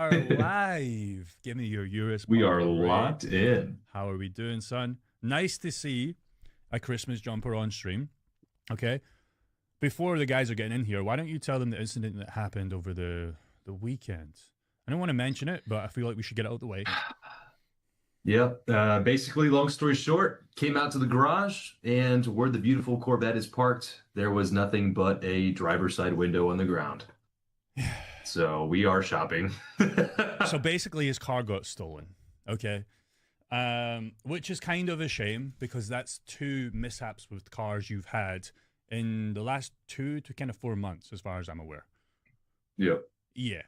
are live. Give me your US We power, are Ray. locked in. How are we doing, son? Nice to see a Christmas jumper on stream. Okay. Before the guys are getting in here, why don't you tell them the incident that happened over the weekend? I don't want to mention it, but I feel like we should get it out of the way. Yep. Basically, long story short, came out to the garage, and where the beautiful Corvette is parked, there was nothing but a driver's side window on the ground. So we are shopping. So basically, his car got stolen. Okay. Which is kind of a shame because that's two mishaps with cars you've had in the last 2 to kind of 4 months, as far as I'm aware. Yep. Yeah.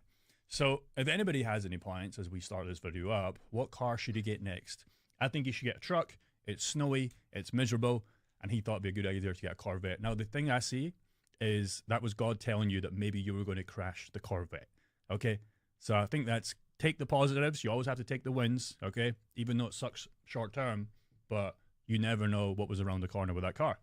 So if anybody has any plans as we start this video up, what car should he get next? I think he should get a truck. It's snowy, it's miserable, and he thought it'd be a good idea to get a Corvette. Now, the thing I see is that was God telling you that maybe you were going to crash the Corvette. Okay? So I think that's take the positives. You always have to take the wins, okay? Even though it sucks short term, but you never know what was around the corner with that car.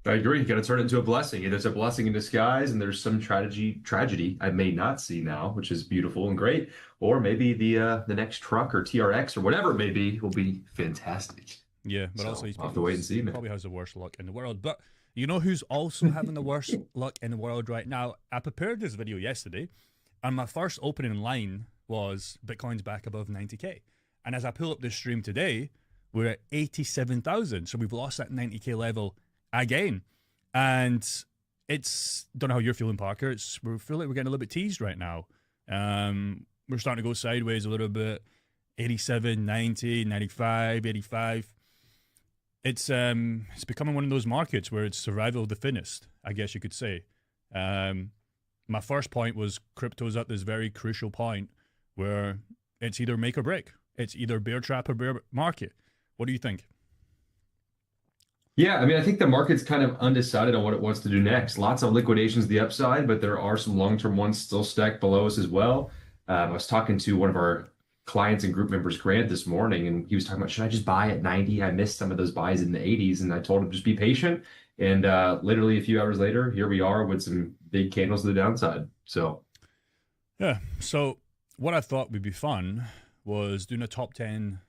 I agree. You got to turn it into a blessing. There's a blessing in disguise, and there's some tragedy I may not see now, which is beautiful and great. Or maybe the next truck or TRX or whatever it may be will be fantastic. Yeah, but So also I'll have to wait and see, man. probably has the worst luck in the world. But you know who's also having the worst luck in the world right now? I prepared this video yesterday, and my first opening line was Bitcoin's back above 90K. And as I pull up this stream today, we're at 87,000. So we've lost that 90K level again. And it's, don't know how you're feeling, Parker. We feel like we're getting a little bit teased right now. We're starting to go sideways a little bit. 87, 90, 95, 85. It's becoming one of those markets where it's survival of the fittest, I guess you could say. My first point was crypto's at this very crucial point where it's either make or break. It's either bear trap or bear market. What do you think? Yeah, I mean, I think the market's kind of undecided on what it wants to do next. Lots of liquidations to the upside, but there are some long-term ones still stacked below us as well. I was talking to one of our clients and group members, Grant, this morning, and he was talking about, should I just buy at 90? I missed some of those buys in the 80s, and I told him just be patient. And literally a few hours later, here we are with some big candles to the downside. So, yeah. So what I thought would be fun was doing a top 10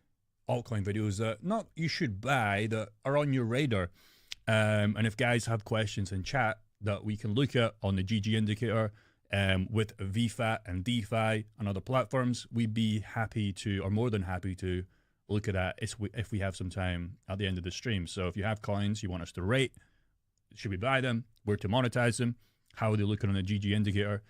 altcoin videos that not you should buy, that are on your radar. And if guys have questions in chat that we can look at on the GG indicator with VFAT and DeFi and other platforms, we'd be happy to, or more than happy to, look at that if we have some time at the end of the stream. So if you have coins you want us to rate, should we buy them, where to monetize them, how are they looking on the GG indicator,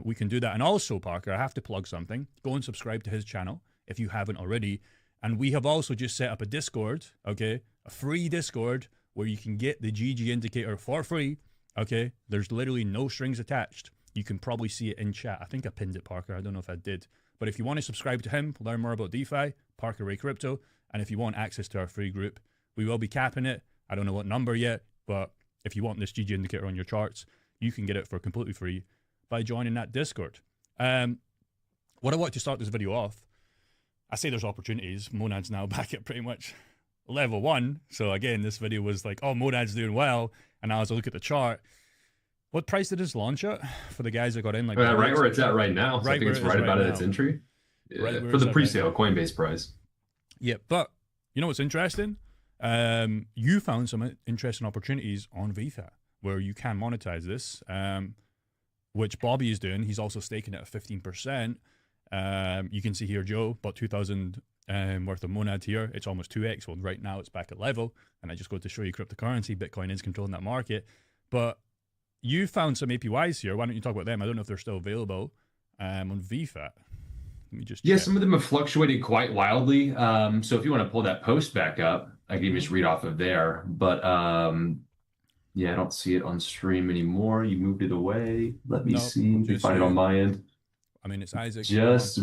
we can do that. And also, Parker, I have to plug something. Go and subscribe to his channel if you haven't already. And we have also just set up a Discord, okay? A free Discord where you can get the GG indicator for free, okay? There's literally no strings attached. You can probably see it in chat. I think I pinned it, Parker. I don't know if I did. But if you want to subscribe to him, learn more about DeFi, Parker Ray Crypto. And if you want access to our free group, we will be capping it. I don't know what number yet, but if you want this GG indicator on your charts, you can get it for completely free by joining that Discord. What I want to start this video off, I say there's opportunities. Monad's now back at pretty much level 1. So again, this video was like, oh, Monad's doing well. And now as I look at the chart, what price did this launch at for the guys that got in? Like right where it's at right now. So Right I think where it's it is right right about at now. its entry. Right Yeah, where for it's the at pre-sale right Coinbase price. Yeah, but you know what's interesting? You found some interesting opportunities on VFAT where you can monetize this, which Bobby is doing. He's also staking it at 15%. You can see here, Joe bought 2,000 worth of Monad here. It's almost 2x. Well, right now it's back at level. And I just go to show you cryptocurrency. Bitcoin is controlling that market. But you found some APYs here. Why don't you talk about them? I don't know if they're still available on VFAT. Let me just check. Yeah, some of them have fluctuated quite wildly. So if you want to pull that post back up, I can even just read off of there. But yeah, I don't see it on stream anymore. You moved it away. Let me see. Let me find it on my end. I mean, it's Isaac. Just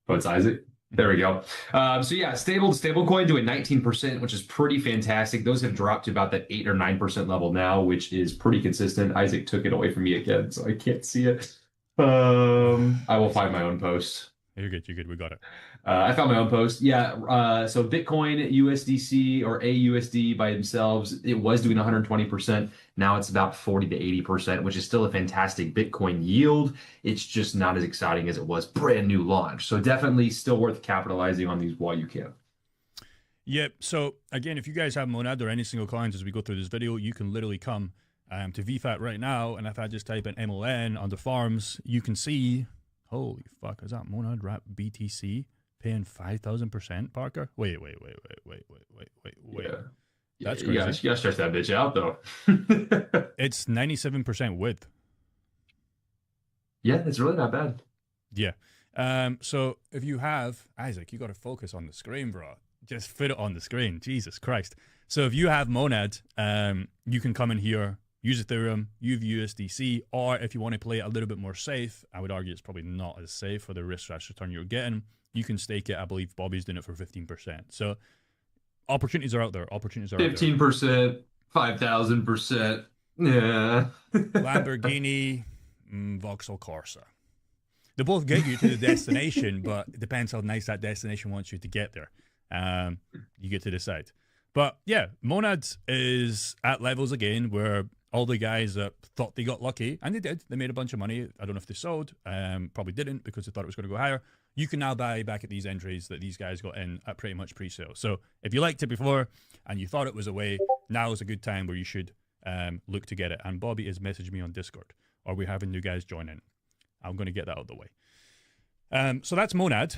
oh, it's Isaac. There we go. So yeah, stable coin doing 19%, which is pretty fantastic. Those have dropped to about that 8 or 9% level now, which is pretty consistent. Isaac took it away from me again, so I can't see it. I will find my own post. You're good. You're good. We got it. I found my own post. Yeah. So Bitcoin, USDC, or AUSD by themselves, it was doing 120%. Now it's about 40 to 80%, which is still a fantastic Bitcoin yield. It's just not as exciting as it was brand new launch. So definitely still worth capitalizing on these while you can. Yep. So again, if you guys have Monad or any single coins as we go through this video, you can literally come to VFAT right now. And if I just type in MON under farms, you can see, holy fuck, is that Monad Wrap BTC paying 5,000%, Parker? Wait. Yeah. That's You crazy. gotta stretch that bitch out though. It's 97% width. Yeah, it's really not bad. Yeah. So if you have, Isaac, you got to focus on the screen, bro. Just fit it on the screen. Jesus Christ. So if you have Monad, you can come in here, use Ethereum, use USDC, or if you want to play it a little bit more safe, I would argue it's probably not as safe for the risk/return you're getting. You can stake it. I believe Bobby's doing it for 15%. So opportunities are out there. 15%, 5,000%. Yeah. Lamborghini, Vauxhall Corsa. They both get you to the destination, but it depends how nice that destination wants you to get there. You get to decide. But yeah, Monad is at levels again where all the guys that thought they got lucky, and they did, they made a bunch of money. I don't know if they sold, probably didn't because they thought it was going to go higher. You can now buy back at these entries that these guys got in at pretty much pre-sale. So if you liked it before and you thought it was away, now is a good time where you should look to get it. And Bobby has messaged me on Discord, or we're having new guys join in. I'm going to get that out of the way. So that's Monad.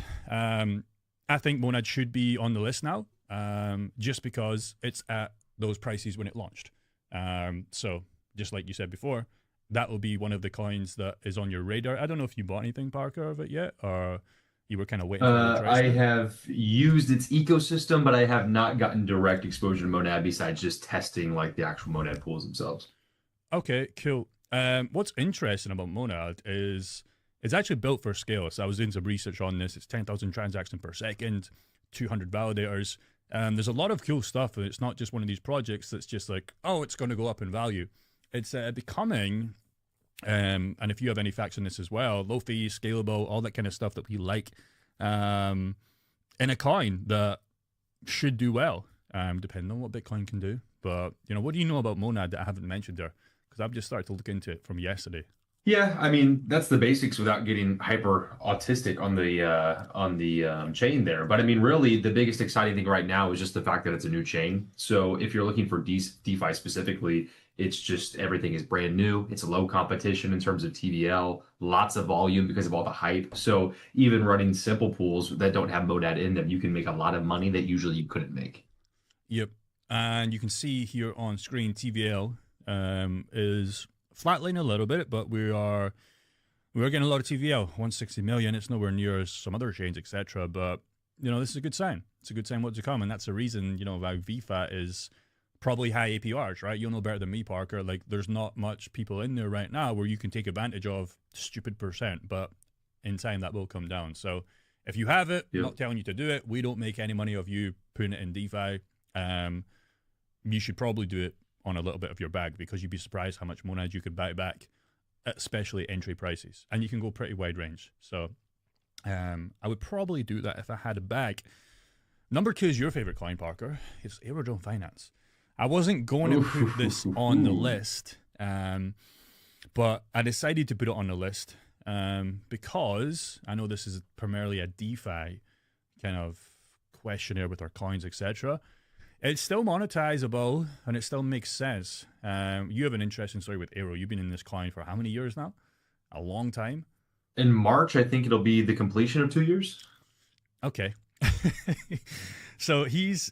I think Monad should be on the list now, just because it's at those prices when it launched. So just like you said before, that will be one of the coins that is on your radar. I don't know if you bought anything, Parker, of it yet, or you were kind of waiting for the I have used its ecosystem, but I have not gotten direct exposure to Monad besides just testing like the actual Monad pools themselves. Okay, cool. What's interesting about Monad is it's actually built for scale. So I was doing some research on this. It's 10,000 transactions per second, 200 validators. There's a lot of cool stuff. And it's not just one of these projects that's just like, oh, it's going to go up in value. It's becoming, and if you have any facts on this as well, low fees, scalable, all that kind of stuff that we like, in a coin that should do well, depending on what Bitcoin can do. But, what do you know about Monad that I haven't mentioned there? Because I've just started to look into it from yesterday. Yeah, I mean that's the basics without getting hyper autistic on the chain there. But I mean, really, the biggest exciting thing right now is just the fact that it's a new chain. So if you're looking for DeFi specifically, it's just everything is brand new. It's a low competition in terms of TVL, lots of volume because of all the hype. So even running simple pools that don't have Monad in them, you can make a lot of money that usually you couldn't make. Yep, and you can see here on screen TVL is flatlining a little bit, but we are getting a lot of TVL, 160 million. It's nowhere near as some other chains, etc. But this is a good sign. It's a good sign what's to come, and that's the reason why VFAT is probably high APRs, right? You'll know better than me, Parker. Like, there's not much people in there right now where you can take advantage of stupid percent, but in time that will come down. So if you have it, I'm not telling you to do it. We don't make any money of you putting it in DeFi. You should probably do it on a little bit of your bag, because you'd be surprised how much Monad you could buy back, especially entry prices, and you can go pretty wide range. So I would probably do that if I had a bag. Number 2 is your favorite coin, Parker. It's Aerodrome Finance. I wasn't going to put this on the list, but I decided to put it on the list because I know this is primarily a DeFi kind of questionnaire with our coins, etc. It's still monetizable, and it still makes sense. You have an interesting story with Aero. You've been in this coin for how many years now? A long time. In March, I think it'll be the completion of 2 years. Okay. So he's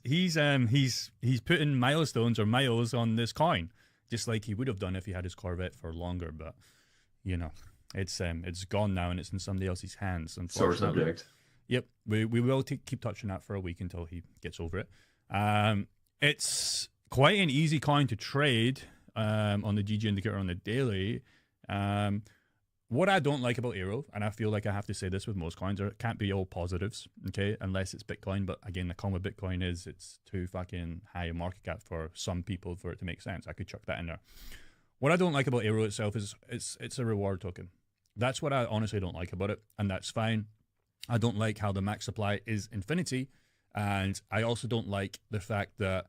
putting milestones or miles on this coin, just like he would have done if he had his Corvette for longer. But it's gone now, and it's in somebody else's hands. Sore subject. Yep, we will keep touching that for a week until he gets over it. It's quite an easy coin to trade on the GG indicator on the daily. What I don't like about Aero, and I feel like I have to say this with most coins, it can't be all positives, okay, unless it's Bitcoin. But again, the con with Bitcoin is it's too fucking high a market cap for some people for it to make sense. I could chuck that in there. What I don't like about Aero itself is it's a reward token. That's what I honestly don't like about it, and that's fine. I don't like how the max supply is infinity. And I also don't like the fact that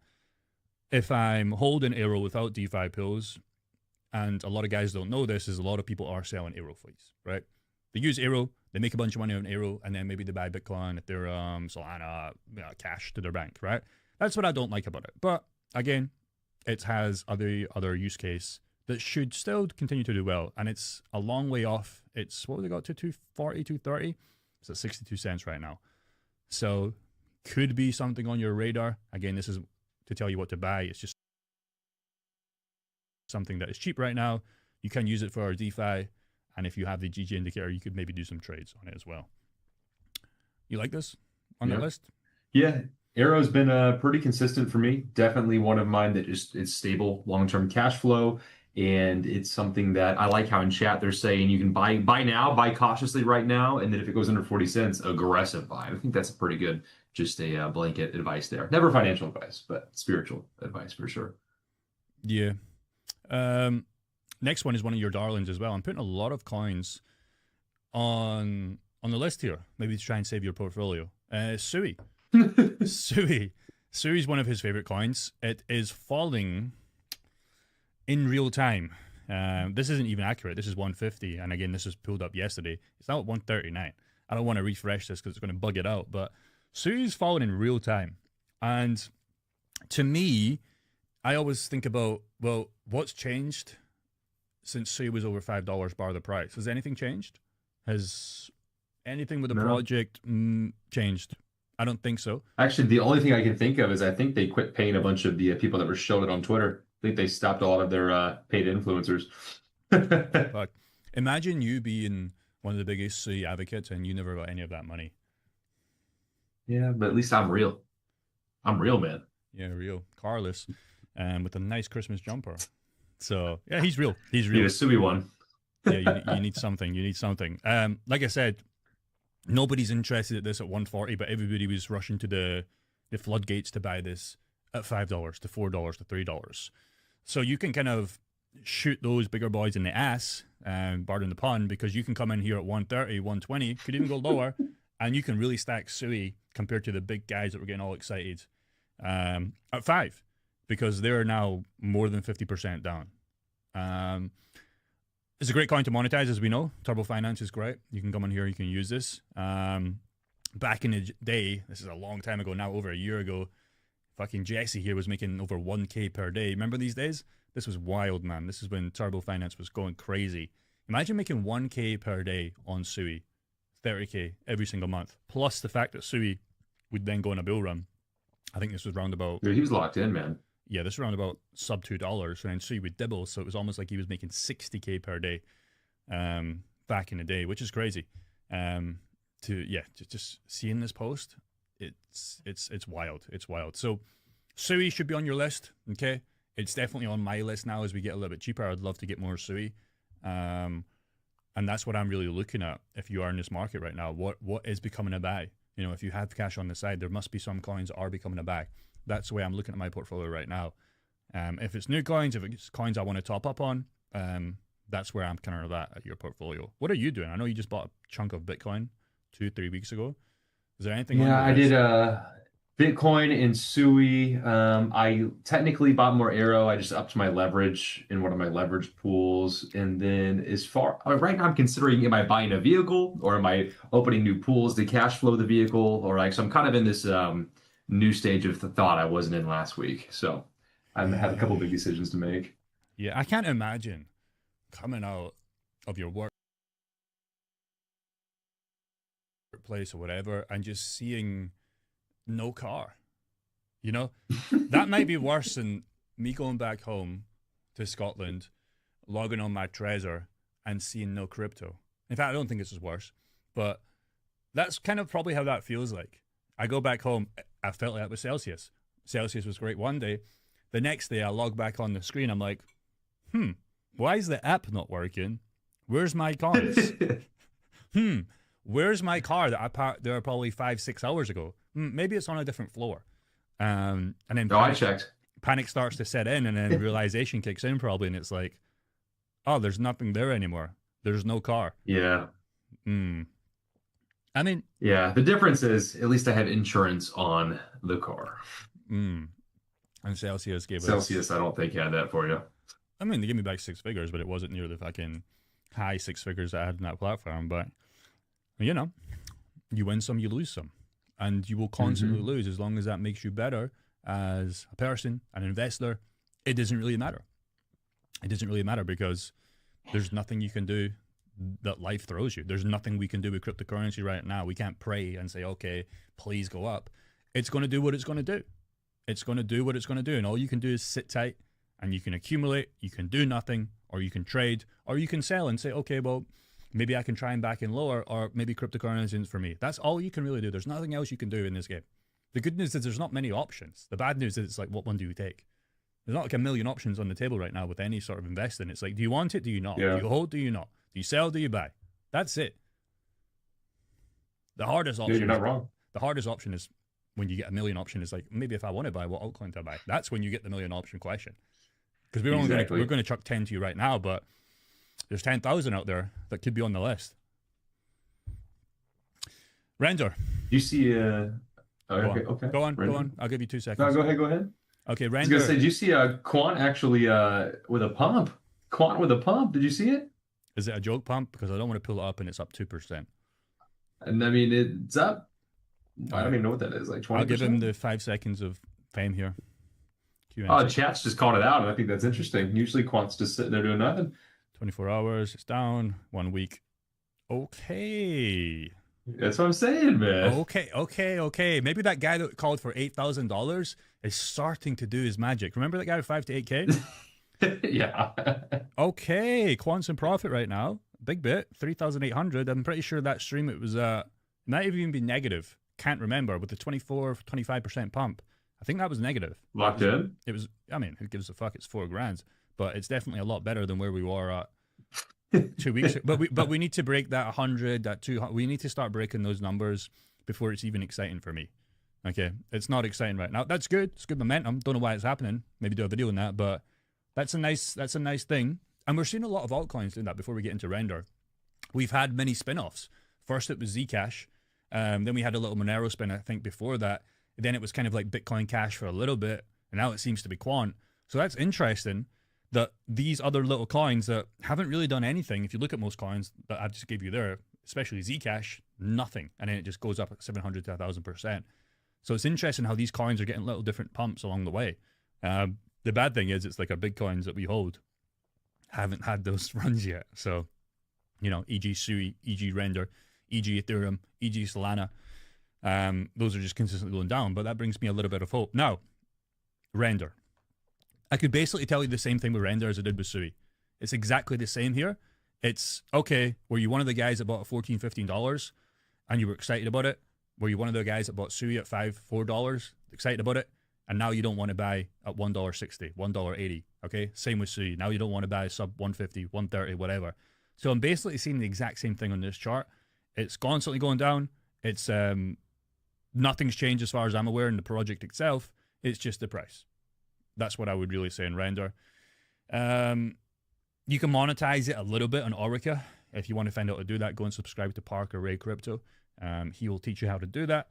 if I'm holding Arrow without DeFi pools, and a lot of guys don't know this, is a lot of people are selling Arrow fleets, right? They use Arrow, they make a bunch of money on Arrow, and then maybe they buy Bitcoin, Ethereum, Solana, cash to their bank, right? That's what I don't like about it. But again, it has other use case that should still continue to do well, and it's a long way off. It's what we got to 240, 230. It's at 62 cents right now, so could be something on your radar. Again, this is to tell you what to buy. It's just something that is cheap right now. You can use it for DeFi, and if you have the GG indicator, you could maybe do some trades on it as well. You like this on the list? Yeah, Arrow's been pretty consistent for me. Definitely one of mine that just it's stable, long-term cash flow, and it's something that I like how in chat they're saying you can buy now, buy cautiously right now, and then if it goes under 40 cents, aggressive buy. I think that's a pretty good, just a blanket advice there. Never financial advice, but spiritual advice for sure. Yeah. Next one is one of your darlings as well. I'm putting a lot of coins on the list here, maybe to try and save your portfolio. Sui. Sui's one of his favorite coins. It is falling in real time. This isn't even accurate. This is 150, and again, this was pulled up yesterday. It's now at 139. I don't want to refresh this because it's going to bug it out, but Sui's falling in real time. And to me, I always think about, well, what's changed since Sui was over $5 bar the price? Has anything changed? Has anything with the project changed? I don't think so. Actually, the only thing I can think of is I think they quit paying a bunch of the people that were showing it on Twitter. I think they stopped a lot of their paid influencers. But imagine you being one of the biggest Sui advocates and you never got any of that money. Yeah, but at least I'm real. I'm real, man. Yeah, real. Carlos, with a nice Christmas jumper. So, yeah, he's real. He's real. Need a Sui one. Yeah, you need something. You need something. Like I said, nobody's interested at this at 140, but everybody was rushing to the floodgates to buy this at $5 to $4 to $3. So you can kind of shoot those bigger boys in the ass, pardon the pun, because you can come in here at 130, 120, could even go lower, and you can really stack Sui compared to the big guys that were getting all excited at 5, because they're now more than 50% down. It's a great coin to monetize, as we know. Turbo Finance is great. You can come in here, you can use this. Back in the day, this is a long time ago now, over a year ago, fucking Jesse here was making over 1K per day. Remember these days? This was wild, man. This is when Turbo Finance was going crazy. Imagine making 1K per day on Sui, 30K every single month, plus the fact that Sui would then go on a bull run. I think this was round about... Dude, he was locked in, man. Yeah, this was around about sub $2, and then Sui would dibble, so it was almost like he was making 60K per day back in the day, which is crazy. Just seeing this post, it's wild. It's wild. So Sui should be on your list, okay? It's definitely on my list now as we get a little bit cheaper. I'd love to get more Sui. And that's what I'm really looking at if you are in this market right now. What is becoming a buy? You know, if you have cash on the side, there must be some coins that are becoming a buy. That's the way I'm looking at my portfolio right now. If it's new coins, if it's coins I want to top up on, that's where I'm kind of at your portfolio. What are you doing? I know you just bought a chunk of Bitcoin 2-3 weeks ago. Is there anything? Yeah, I did Bitcoin and Sui. I technically bought more Arrow. I just upped my leverage in one of my leverage pools. And then right now I'm considering, am I buying a vehicle or am I opening new pools to cash flow the vehicle? So I'm kind of in this new stage of the thought I wasn't in last week. So I have a couple big decisions to make. Yeah, I can't imagine coming out of your workplace or whatever and just seeing no car. You know, that might be worse than me going back home to Scotland, logging on my Trezor and seeing no crypto. In fact, I don't think this is worse, but that's kind of probably how that feels like. I go back home, I felt like that with Celsius. Celsius was great one day. The next day I log back on the screen, I'm like, why is the app not working? Where's my coins? Where's my car that I parked there probably 5-6 hours ago? Maybe it's on a different floor. And then I checked. Panic starts to set in, and then realization kicks in probably, and it's like, oh, there's nothing there anymore. There's no car. Yeah. I mean, Yeah, the difference is at least I have insurance on the car. and Celsius gave us. Celsius, I don't think had that for you. I mean, they gave me back 6 figures, but it wasn't near the fucking high 6 figures that I had in that platform. But you know, you win some, you lose some, and you will constantly lose as long as that makes you better as a person, an investor. It doesn't really matter. It doesn't really matter because there's nothing you can do that life throws you. There's nothing we can do with cryptocurrency right now. We can't pray and say, okay, please go up. It's going to do what it's going to do. It's going to do what it's going to do. And all you can do is sit tight and you can accumulate, you can do nothing, or you can trade, or you can sell and say, okay, well, maybe I can try and back in lower, or maybe cryptocurrency isn't for me. That's all you can really do. There's nothing else you can do in this game. The good news is there's not many options. The bad news is it's like, what one do you take? There's not like a million options on the table right now with any sort of investing. It's like, do you want it? Do you not? Yeah. Do you hold? Do you not? Do you sell? Do you buy? That's it. The hardest option. Yeah, you're not wrong. The hardest option is when you get a million option. Is like, maybe if I want to buy, what altcoin do I buy? That's when you get the million option question. Because we're going to chuck 10 to you right now, but there's 10,000 out there that could be on the list. Render. You see okay. Go on. Render. Go on. I'll give you 2 seconds. No, go ahead. Okay, Render. I was gonna say, did you see Quant actually with a pump? Quant with a pump. Did you see it? Is it a joke pump? Because I don't want to pull it up and it's up 2%. And I mean, it's up. I don't even know what that is. Like 20%. I'll give him the 5 seconds of fame here. Oh, chat's just called it out, and I think that's interesting. Usually Quant's just sitting there doing nothing. 24 hours, it's down. 1 week. Okay. That's what I'm saying, man. Okay. Maybe that guy that called for $8,000 is starting to do his magic. Remember that guy with 5 to 8K? Yeah. Okay, Quant's in profit right now. Big bit, 3,800. I'm pretty sure that stream, it was might have even been negative. Can't remember, with the 25% pump. I think that was negative. Locked in? It was, I mean, who gives a fuck? It's $4,000. But it's definitely a lot better than where we were at 2 weeks ago. But we need to break that 100, that 200. We need to start breaking those numbers before it's even exciting for me. Okay, it's not exciting right now. That's good. It's good momentum. Don't know why it's happening. Maybe do a video on that, but that's a nice thing. And we're seeing a lot of altcoins doing that before we get into Render. We've had many spin-offs. First it was Zcash. Then we had a little Monero spin, I think, before that. Then it was kind of like Bitcoin Cash for a little bit. And now it seems to be Quant. So that's interesting that these other little coins that haven't really done anything, if you look at most coins that I just gave you there, especially Zcash, nothing. And then it just goes up at 700 to 1,000%. So it's interesting how these coins are getting little different pumps along the way. The bad thing is it's like our big coins that we hold haven't had those runs yet. So, you know, e.g. Sui, e.g. Render, e.g. Ethereum, e.g. Solana. Those are just consistently going down, but that brings me a little bit of hope. Now, Render. I could basically tell you the same thing with Render as I did with Sui. It's exactly the same here. It's, okay, were you one of the guys that bought $14, $15 and you were excited about it? Were you one of the guys that bought Sui at $5, $4, excited about it? And now you don't want to buy at $1.60, $1.80, okay? Same with Sui. Now you don't want to buy sub 150, 130, whatever. So I'm basically seeing the exact same thing on this chart. It's constantly going down. It's nothing's changed as far as I'm aware in the project itself. It's just the price. That's what I would really say in Render. You can monetize it a little bit on Orica. If you want to find out how to do that, go and subscribe to Parker Ray Crypto. He will teach you how to do that.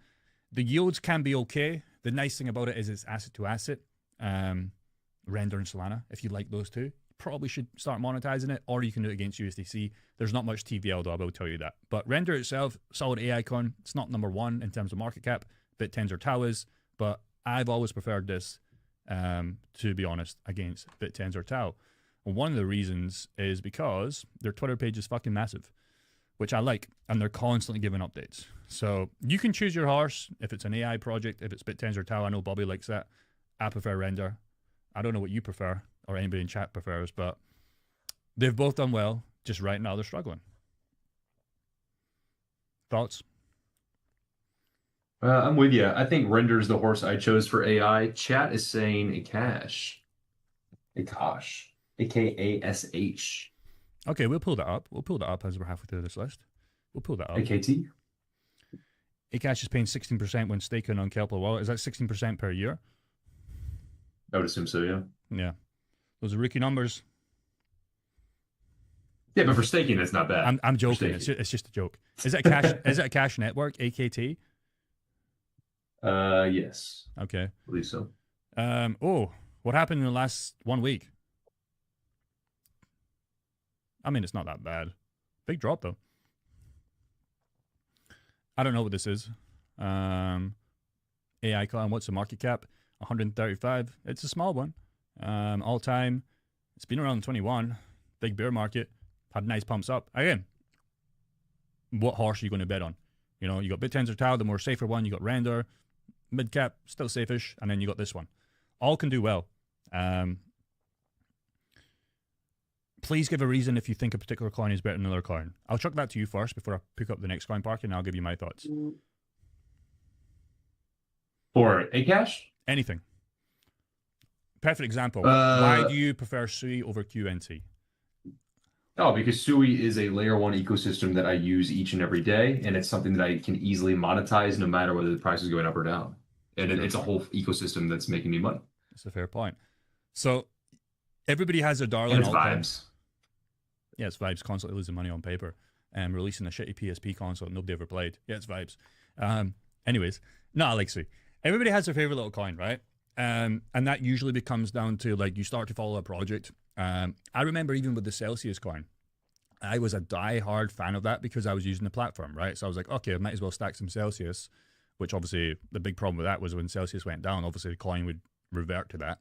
The yields can be okay. The nice thing about it is it's asset to asset. Render and Solana, if you like those two, probably should start monetizing it, or you can do it against USDC. There's not much TVL though, I will tell you that. But Render itself, solid AI coin. It's not number one in terms of market cap. BitTensor Tau is, but I've always preferred this, to be honest, against BitTensor Tau. And one of the reasons is because their Twitter page is fucking massive, which I like, and they're constantly giving updates. So you can choose your horse if it's an AI project, if it's BitTensor Tau. I know Bobby likes that. I prefer Render. I don't know what you prefer or anybody in chat prefers, but they've both done well. Just right now they're struggling. Thoughts? I'm with you. I think Render's the horse I chose for AI. Chat is saying Akash. AKASH. Okay, we'll pull that up. We'll pull that up as we're halfway through this list. We'll pull that up. AKT? Akash is paying 16% when staking on Kepler Wallet. Is that 16% per year? I would assume so, yeah. Yeah. Those are rookie numbers. Yeah, but for staking, that's not bad. I'm For joking. staking. It's just a joke. Is it a cash? Is it a cash network? AKT? Yes, Okay. I believe so. Oh, what happened in the last 1 week? I mean, it's not that bad. Big drop though. I don't know what this is. AI coin. What's the market cap? 135. It's a small one. All time. It's been around 21. Big bear market. Had nice pumps up. Again, what horse are you going to bet on? You know, you got BitTensor Tau, the more safer one. You got Render, mid cap, still safe-ish, and then you got this one. All can do well. Please give a reason if you think a particular coin is better than another coin. I'll chuck that to you first before I pick up the next coin park, and I'll give you my thoughts. For Akash? Anything. Perfect example. Why do you prefer SUI over QNT? Oh, because Sui is a layer one ecosystem that I use each and every day, and it's something that I can easily monetize no matter whether the price is going up or down. And it's a whole ecosystem that's making me money. That's a fair point. So everybody has their darling And it's altcoin. vibes. Yeah, it's vibes. Constantly losing money on paper and releasing a shitty PSP console that nobody ever played. Yeah, it's vibes. Anyways, no, I like Sui. Everybody has their favorite little coin, right? And that usually becomes down to like you start to follow a project. I remember even with the Celsius coin, I was a die-hard fan of that because I was using the platform, right? So I was like, okay, I might as well stack some Celsius, which obviously the big problem with that was when Celsius went down, obviously the coin would revert to that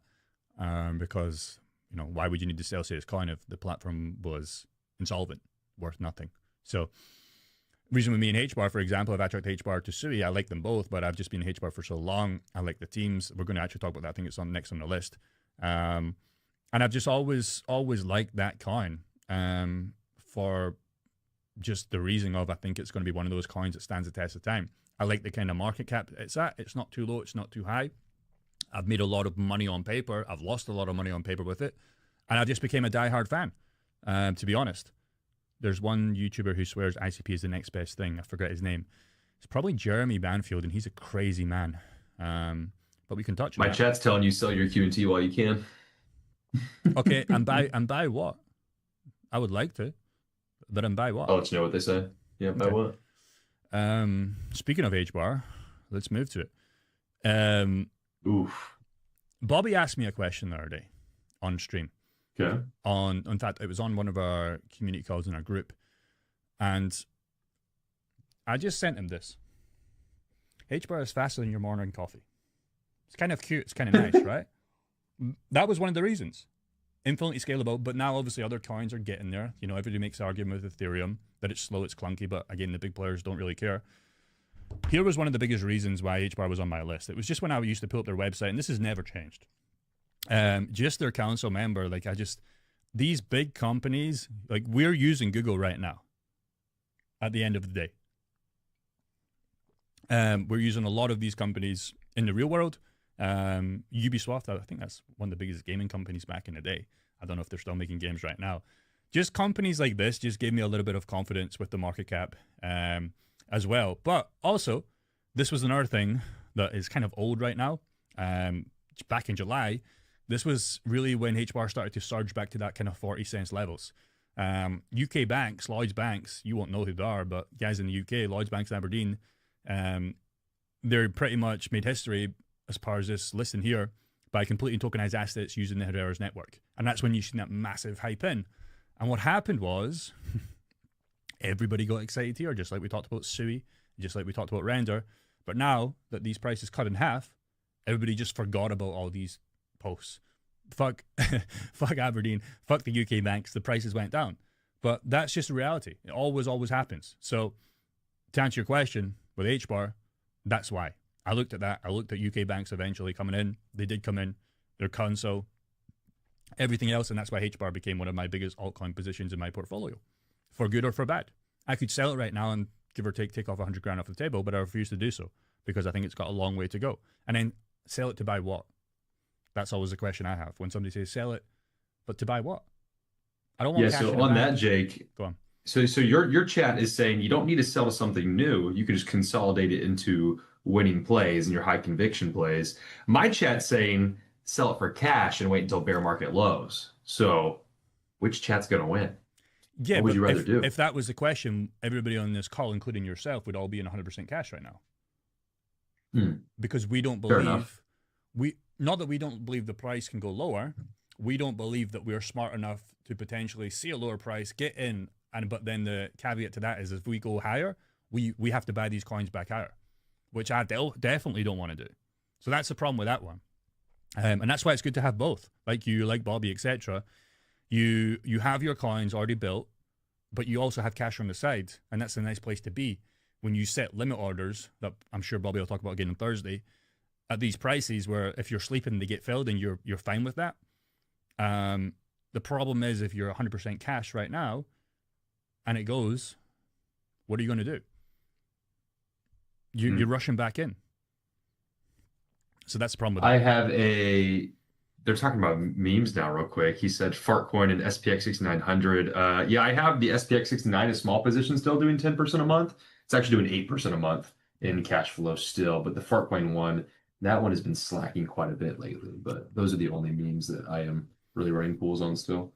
because, you know, why would you need the Celsius coin if the platform was insolvent, worth nothing? So reason with me and HBAR, for example, if I chucked HBAR to Sui, I like them both, but I've just been HBAR for so long. I like the teams. We're going to actually talk about that. I think it's on next on the list. And I've just always liked that coin for just the reason of I think it's going to be one of those coins that stands the test of time. I like the kind of market cap it's at. It's not too low. It's not too high. I've made a lot of money on paper. I've lost a lot of money on paper with it. And I just became a diehard fan, to be honest. There's one YouTuber who swears ICP is the next best thing. I forget his name. It's probably Jeremy Banfield, and he's a crazy man. But we can touch on My that. chat's telling you sell your Q&T while you can. Okay, and buy what? I would like to, but buy what? I'll let you know what they say. Yeah, buy what? Speaking of HBAR, let's move to it. Oof. Bobby asked me a question the other day on stream. Okay. In fact, it was on one of our community calls in our group, and I just sent him this. HBAR is faster than your morning coffee. It's kind of cute. It's kind of nice, right? That was one of the reasons. Infinitely scalable, but now obviously other coins are getting there. You know, everybody makes the argument with Ethereum that it's slow, it's clunky, but again, the big players don't really care. Here was one of the biggest reasons why HBAR was on my list. It was just when I used to pull up their website, and this has never changed. Just their council member, these big companies, like we're using Google right now at the end of the day. We're using a lot of these companies in the real world. Ubisoft, I think that's one of the biggest gaming companies back in the day. I don't know if they're still making games right now. Just companies like this just gave me a little bit of confidence with the market cap as well. But also, this was another thing that is kind of old right now. Back in July, this was really when HBAR started to surge back to that kind of 40 cents levels. UK banks, Lloyds Banks, you won't know who they are, but guys in the UK, Lloyds Banks Aberdeen, they're pretty much made history as far as this listing here by completely tokenized assets using the Herrera's network. And that's when you see that massive hype in. And what happened was everybody got excited here, just like we talked about Sui, just like we talked about Render. But now that these prices cut in half, everybody just forgot about all these posts. Fuck Aberdeen, fuck the UK banks, the prices went down. But that's just the reality. It always happens. So to answer your question, with HBAR, that's why. I looked at that. I looked at UK banks eventually coming in. They did come in. Their console, everything else, and that's why HBAR became one of my biggest altcoin positions in my portfolio, for good or for bad. I could sell it right now and give or take off 100 grand off the table, but I refuse to do so because I think it's got a long way to go. And then sell it to buy what? That's always the question I have when somebody says sell it, but to buy what? I don't want cash in so the on bank. that, Jake. Go on. So your chat is saying you don't need to sell something new. You can just consolidate it into winning plays and your high conviction plays. My chat's saying sell it for cash and wait until bear market lows. So which chat's going to win? Yeah, What would but you rather do? if that was the question, everybody on this call, including yourself, would all be in 100% cash right now. Because we don't Fair enough. believe, not that we don't believe the price can go lower, we don't believe that we're smart enough to potentially see a lower price, get in, but then the caveat to that is if we go higher, we have to buy these coins back higher, which I definitely don't want to do. So that's the problem with that one. And that's why it's good to have both, like you, like Bobby, etc. You have your coins already built, but you also have cash on the side, and that's a nice place to be. When you set limit orders, that I'm sure Bobby will talk about again on Thursday, at these prices where if you're sleeping, they get filled and you're fine with that. The problem is if you're 100% cash right now and it goes, what are you going to do? You're rushing back in. So that's the problem with that. They're talking about memes now real quick. He said Fartcoin and SPX 6900. Yeah, I have the SPX 69, a small position, still doing 10% a month. It's actually doing 8% a month in cash flow still, but the Fartcoin one, that one has been slacking quite a bit lately. But those are the only memes that I am really running pools on still.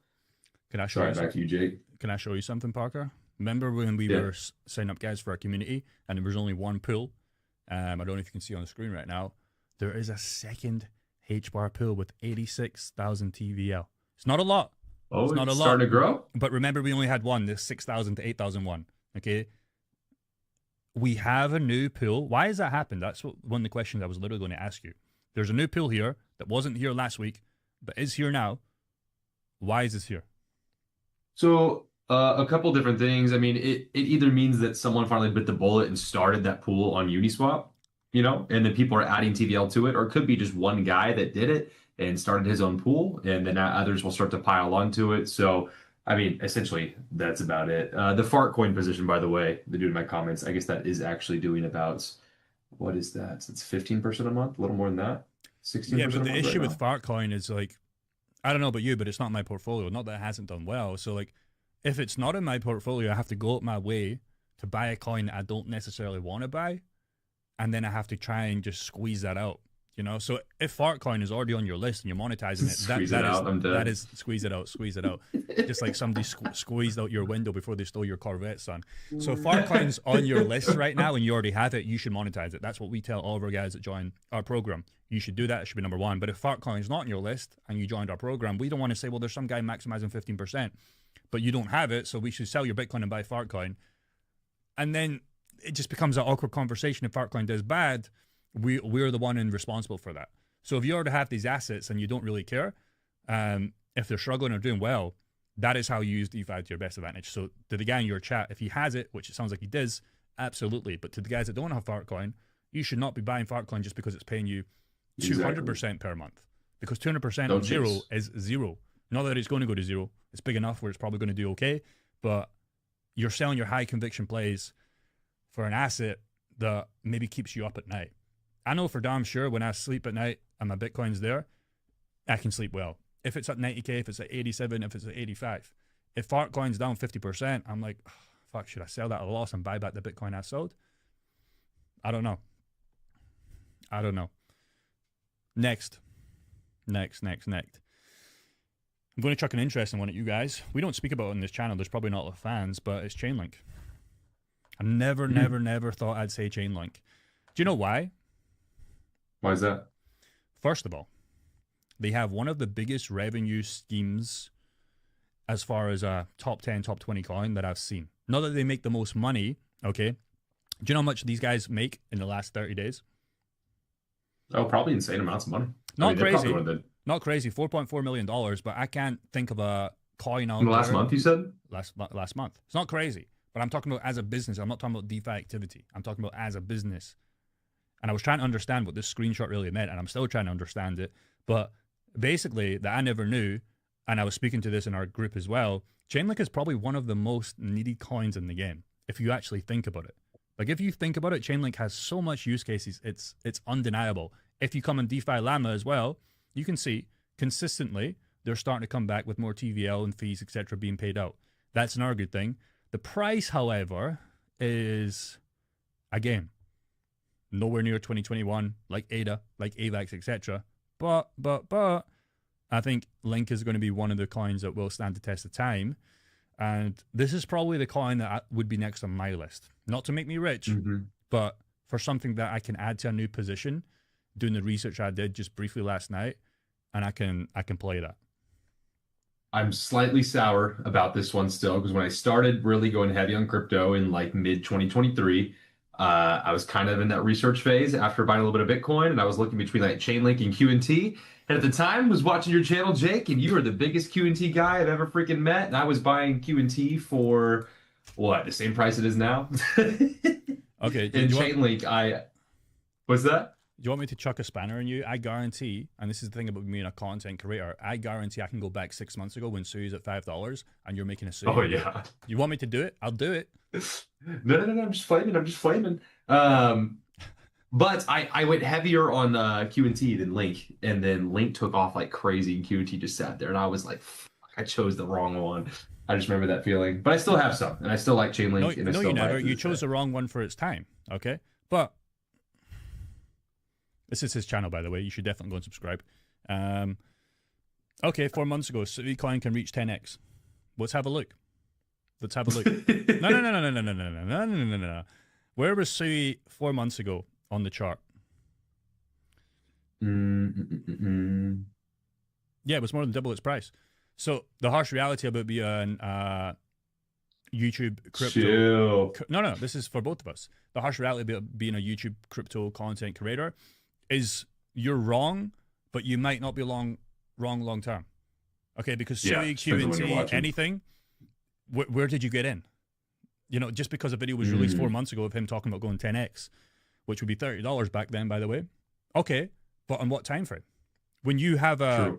Can I show Sorry, back to you, Jake. Can I show you something, Parker? Remember when we were signing up guys for our community and there was only one pool? I don't know if you can see on the screen right now. There is a second H-bar pool with 86,000 TVL. It's not a lot. Oh, it's not a lot. Starting to grow? But remember, we only had one, this 6,000 to 8,001. Okay? We have a new pool. Why has that happened? That's one of the questions I was literally going to ask you. There's a new pool here that wasn't here last week, but is here now. Why is this here? So a couple different things. I mean, it either means that someone finally bit the bullet and started that pool on Uniswap, and then people are adding TVL to it, or it could be just one guy that did it and started his own pool, and then others will start to pile onto it. So, I mean, essentially, that's about it. The Fartcoin position, by the way, the dude in my comments, I guess that is actually doing about, what is that? It's 15% a month, a little more than that. 16%. Yeah, but the issue with Fartcoin is like, I don't know about you, but it's not my portfolio. Not that it hasn't done well. So like, if it's not in my portfolio, I have to go out my way to buy a coin that I don't necessarily want to buy, and then I have to try and just squeeze that out. So if Fartcoin is already on your list and you're monetizing it, that is squeeze it out. Just like somebody squeezed out your window before they stole your Corvette, son. So if Fartcoin's on your list right now and you already have it, you should monetize it. That's what we tell all of our guys that join our program. You should do that. It should be number one. But if Fartcoin's not on your list and you joined our program, we don't want to say, well, there's some guy maximizing 15%, but you don't have it, so we should sell your Bitcoin and buy Fartcoin. And then it just becomes an awkward conversation. If Fartcoin does bad, we're the one responsible for that. So if you already have these assets and you don't really care, if they're struggling or doing well, that is how you use DeFi to your best advantage. So to the guy in your chat, if he has it, which it sounds like he does, absolutely. But to the guys that don't have Fartcoin, you should not be buying Fartcoin just because it's paying you 200% per month. Because 200% of zero is zero. Not that it's going to go to zero. It's big enough where it's probably going to do okay, but you're selling your high conviction plays for an asset that maybe keeps you up at night. I know for damn sure when I sleep at night and my Bitcoin's there, I can sleep well. If it's at 90K, if it's at 87, if it's at 85. If Fartcoin's down 50%, I'm like, oh, fuck, should I sell that at a loss and buy back the Bitcoin I sold? I don't know. Next. I'm going to chuck an interesting one at you guys. We don't speak about it on this channel. There's probably not a lot of fans, but it's Chainlink. I never thought I'd say Chainlink. Do you know why? Why is that? First of all, they have one of the biggest revenue schemes as far as a top 10, top 20 coin that I've seen. Not that they make the most money, okay? Do you know how much these guys make in the last 30 days? Oh, probably insane amounts of money. Not crazy. Not crazy. $4.4 million, but I can't think of a coin out in the last month, you said? Last month. It's not crazy, but I'm talking about as a business. I'm not talking about DeFi activity. I'm talking about as a business. And I was trying to understand what this screenshot really meant, and I'm still trying to understand it. But basically, that I never knew, and I was speaking to this in our group as well, Chainlink is probably one of the most needed coins in the game, if you actually think about it. Like, if you think about it, Chainlink has so much use cases, it's undeniable. If you come on DeFi Llama as well, you can see consistently they're starting to come back with more TVL and fees, etc., being paid out. That's another good thing. The price, however, is, again, nowhere near 2021, like ADA, like AVAX, etc. But I think Link is going to be one of the coins that will stand the test of time. And this is probably the coin that would be next on my list. Not to make me rich, but for something that I can add to a new position, doing the research I did just briefly last night, and I can play that. I'm slightly sour about this one still because when I started really going heavy on crypto in like mid 2023, I was kind of in that research phase after buying a little bit of Bitcoin, and I was looking between like Chainlink and Q&T. And at the time, was watching your channel, Jake, and you were the biggest Q&T guy I've ever freaking met. And I was buying Q&T for what, the same price it is now? Okay. And Chainlink, what's that? Do you want me to chuck a spanner in you? I guarantee, and this is the thing about being a content creator, I guarantee I can go back 6 months ago when Sui's at $5 and you're making a Sui. Oh, yeah. You want me to do it? I'll do it. No, I'm just flaming. But I went heavier on Q&T than Link, and then Link took off like crazy, and Q&T just sat there, and I was like, fuck, I chose the wrong one. I just remember that feeling. But I still have some, and I still like Chainlink. No, you never. You chose the wrong one for its time, okay? But this is his channel, by the way. You should definitely go and subscribe. Okay, 4 months ago, Sui coin can reach 10x. Let's have a look. Let's have a look. No. Where was Sui 4 months ago on the chart? Yeah, it was more than double its price. So the harsh reality about being YouTube crypto. No, this is for both of us. The harsh reality about being a YouTube crypto content creator is you're wrong, but you might not be wrong long term. Okay, because Sui, Q&T, anything, where did you get in? You know, just because a video was released 4 months ago of him talking about going 10x, which would be $30 back then, by the way. Okay, but on what time frame? When you have a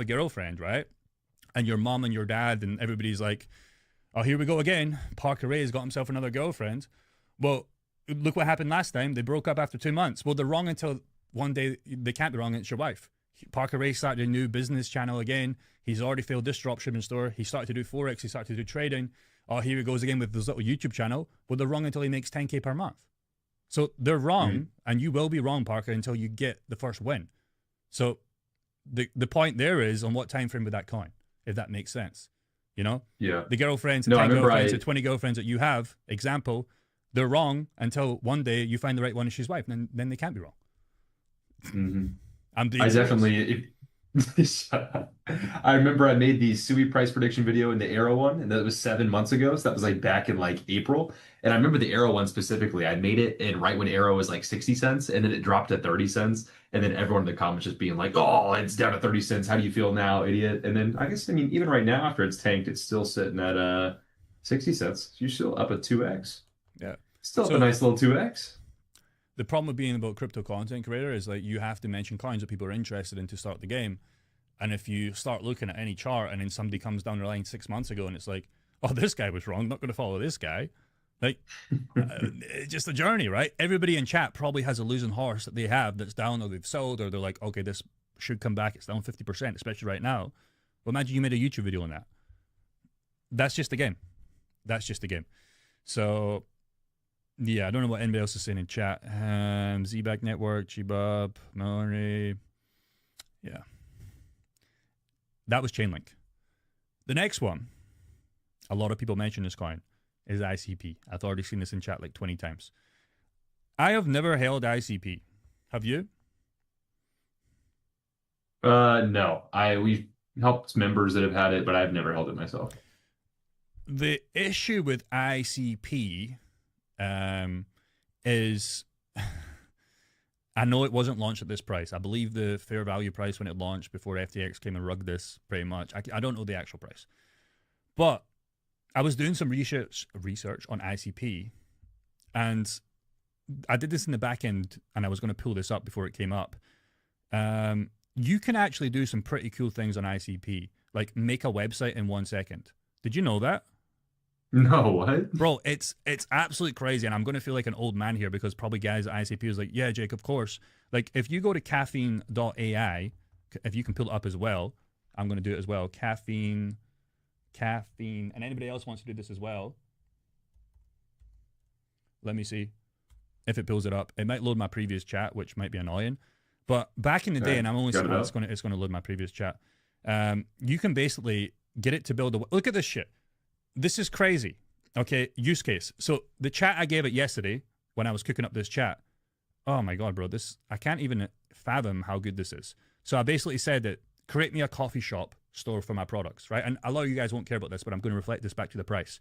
girlfriend, right? And your mom and your dad and everybody's like, oh, here we go again. Parker Ray has got himself another girlfriend. Well, look what happened last time. They broke up after 2 months. Well, they're wrong until one day they can't be wrong. It's your wife. Parker Ray started a new business channel again. He's already failed this dropshipping store. He started to do Forex. He started to do trading. Oh, here he goes again with this little YouTube channel. Well, they're wrong until he makes 10K per month. So they're wrong, and you will be wrong, Parker, until you get the first win. So the point there is on what time frame with that coin, if that makes sense. You know? Yeah. The girlfriends, the 10 girlfriends, the 20 girlfriends that you have, example, they're wrong until one day you find the right one and she's wife, and then they can't be wrong. I definitely... I remember I made the Sui price prediction video in the Arrow one, and that was 7 months ago. So that was like back in like April. And I remember the Arrow one specifically. I made it and right when Arrow was like 60 cents, and then it dropped to 30 cents. And then everyone in the comments just being like, oh, it's down to 30 cents. How do you feel now, idiot? And then I guess, I mean, even right now after it's tanked, it's still sitting at 60 cents. You're still up at 2x. Yeah. Still up a nice little 2x. The problem with being about crypto content creator is like you have to mention coins that people are interested in to start the game. And if you start looking at any chart and then somebody comes down the line 6 months ago and it's like, oh, this guy was wrong, not going to follow this guy. Like, it's just a journey, right? Everybody in chat probably has a losing horse that they have that's down or they've sold or they're like, okay, this should come back. It's down 50%, especially right now. Well, imagine you made a YouTube video on that. That's just the game. That's just the game. So, yeah, I don't know what anybody else is saying in chat. Z-Back Network, G-Bub, Melanie. Yeah. That was Chainlink. The next one, a lot of people mention this coin, is ICP. I've already seen this in chat like 20 times. I have never held ICP. Have you? No. We've helped members that have had it, but I've never held it myself. The issue with ICP is I know it wasn't launched at this price. I believe the fair value price when it launched before FTX came and rugged this pretty much. I don't know the actual price. But I was doing some research on ICP, and I did this in the back end, and I was going to pull this up before it came up. You can actually do some pretty cool things on ICP, like make a website in 1 second. Did you know that? No, what? Bro, it's absolutely crazy, and I'm going to feel like an old man here because probably guys at ICP is like, yeah, Jake, of course. Like, if you go to caffeine.ai, if you can pull it up as well, I'm going to do it as well. Caffeine, and anybody else wants to do this as well. Let me see if it pulls it up. It might load my previous chat, which might be annoying. But back in the day, and I'm only saying it's going to load my previous chat. You can basically get it to build a... Look at this shit. this is crazy. Okay, use case. So the chat I gave it yesterday when I was cooking up this chat. Oh my god, bro, this I can't even fathom how good this is. So I basically said that create me a coffee shop store for my products, right? And a lot of you guys won't care about this, but I'm going to reflect this back to the price.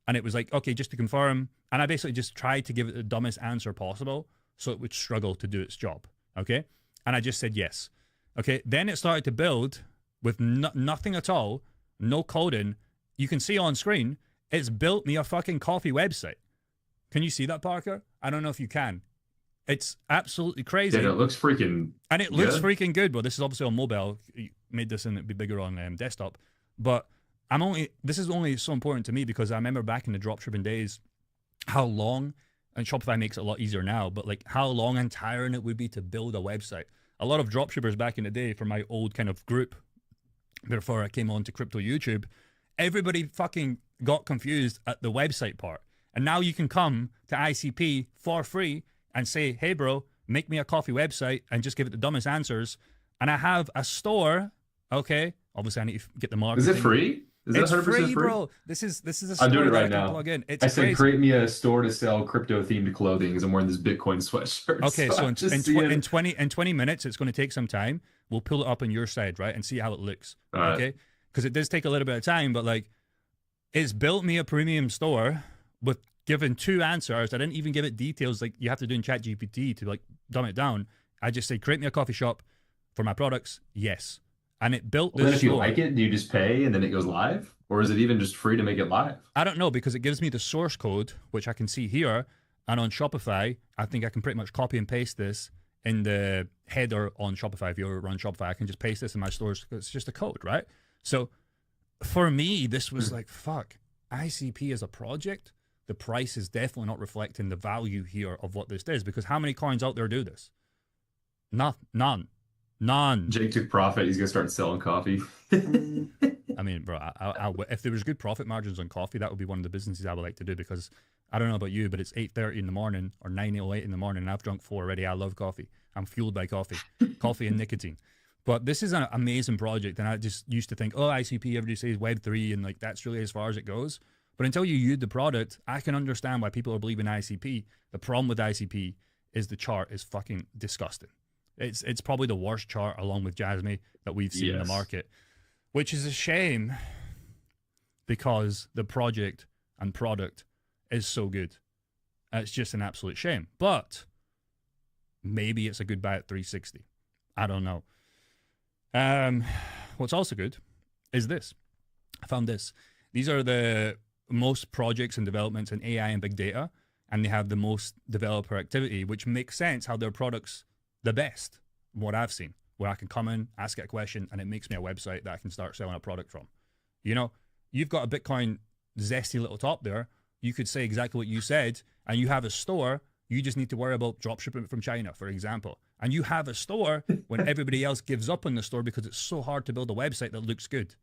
And it was like, okay, just to confirm. And I basically just tried to give it the dumbest answer possible so it would struggle to do its job. Okay. And I just said yes. Okay. Then it started to build with nothing at all, no coding. You can see on screen, it's built me a fucking coffee website. Can you see that, Parker? I don't know if you can. It's absolutely crazy. Yeah, it looks freaking And it looks freaking good, but this is obviously on mobile. You made this and it'd be bigger on desktop. But this is only so important to me because I remember back in the dropshipping days, how long, and Shopify makes it a lot easier now, but like how long and tiring it would be to build a website. A lot of dropshippers back in the day from my old kind of group, before I came on to crypto YouTube, everybody fucking got confused at the website part. And now you can come to ICP for free and say, hey, bro, make me a coffee website and just give it the dumbest answers. And I have a store, okay? Obviously, I need to get the marketing. Is it free? Is it's that 100% free, bro. This is a store I'm doing it that right I can now. plug in. It's I said, crazy. create me a store to sell crypto-themed clothing because I'm wearing this Bitcoin sweatshirt. Okay, so in 20 minutes, it's going to take some time. We'll pull it up on your side, right, and see how it looks, okay? Because it does take a little bit of time, but like, it's built me a premium store with given 2 answers. I didn't even give it details like you have to do in ChatGPT to like dumb it down. I just say, create me a coffee shop for my products. Yes. And it built this Then if you store. like it, do you just pay and then it goes live? Or is it even just free to make it live? I don't know because it gives me the source code, which I can see here. And on Shopify, I think I can pretty much copy and paste this in the header on Shopify. If you ever run Shopify, I can just paste this in my stores. It's just a code, right? So for me, this was like, fuck, ICP as a project, the price is definitely not reflecting the value here of what this is because how many coins out there do this? None. Jake took profit. He's going to start selling coffee. I mean, bro, if there was good profit margins on coffee, that would be one of the businesses I would like to do because I don't know about you, but it's 8:30 in the morning or 9:08 in the morning and I've drunk 4 already. I love coffee. I'm fueled by coffee, coffee and nicotine. But this is an amazing project and I just used to think, oh, ICP, everybody says Web3 and like that's really as far as it goes. But until you use the product, I can understand why people are believing ICP. The problem with ICP is the chart is fucking disgusting. It's probably the worst chart along with Jasmine that we've seen in the market, which is a shame because the project and product is so good. It's just an absolute shame. But maybe it's a good buy at 360. I don't know. What's also good is this. I found this. These are the most projects and developments in AI and big data, and they have the most developer activity, which makes sense how their products the best, what I've seen, where I can come in, ask it a question, and it makes me a website that I can start selling a product from. You know, you've got a Bitcoin zesty little top there. You could say exactly what you said, and you have a store. You just need to worry about dropshipping from China, for example. And you have a store when everybody else gives up on the store because it's so hard to build a website that looks good.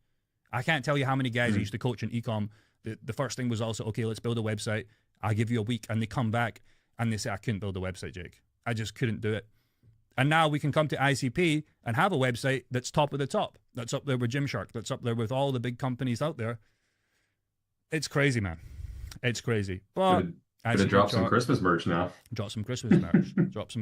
I can't tell you how many guys I used to coach in ecom. The first thing was also, okay, let's build a website. I'll give you a week. And they come back and they say, I couldn't build a website, Jake. I just couldn't do it. And now we can come to ICP and have a website that's top of the top. That's up there with Gymshark. That's up there with all the big companies out there. It's crazy, man. It's crazy. But gonna drop some Christmas merch now. Drop some Christmas merch.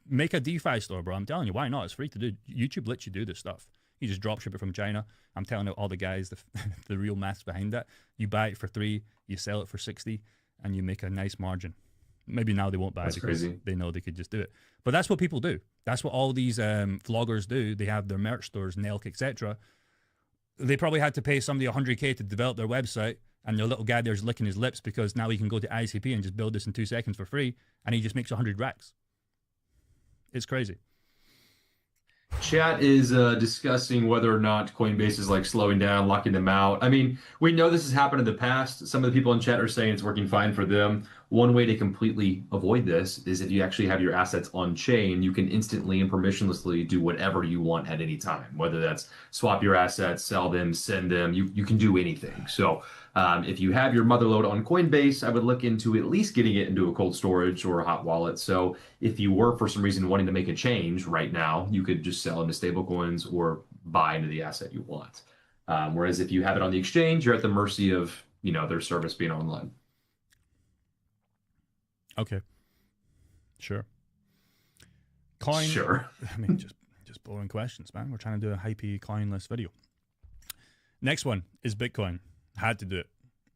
Make a DeFi store, bro. I'm telling you, why not? It's free to do. YouTube lets you do this stuff. You just drop ship it from China. I'm telling you, all the guys, the real maths behind that. You buy it for 3, you sell it for 60, and you make a nice margin. Maybe now they won't buy it because they know they could just do it. But that's what people do. That's what all these vloggers do. They have their merch stores, Nelk, etc. They probably had to pay somebody $100K to develop their website, and their little guy there's licking his lips because now he can go to ICP and just build this in 2 seconds for free, and he just makes 100 racks. It's crazy. Chat is discussing whether or not Coinbase is like slowing down, locking them out. I mean, we know this has happened in the past. Some of the people in chat are saying it's working fine for them. One way to completely avoid this is if you actually have your assets on chain, you can instantly and permissionlessly do whatever you want at any time, whether that's swap your assets, sell them, send them, you can do anything. So if you have your motherload on Coinbase, I would look into at least getting it into a cold storage or a hot wallet. So if you were for some reason wanting to make a change right now, you could just sell into stablecoins or buy into the asset you want. Whereas if you have it on the exchange, you're at the mercy of their service being online. Okay. Sure. Coin. Sure. I mean, just boring questions, man. We're trying to do a hypey coinless video. Next one is Bitcoin. Had to do it.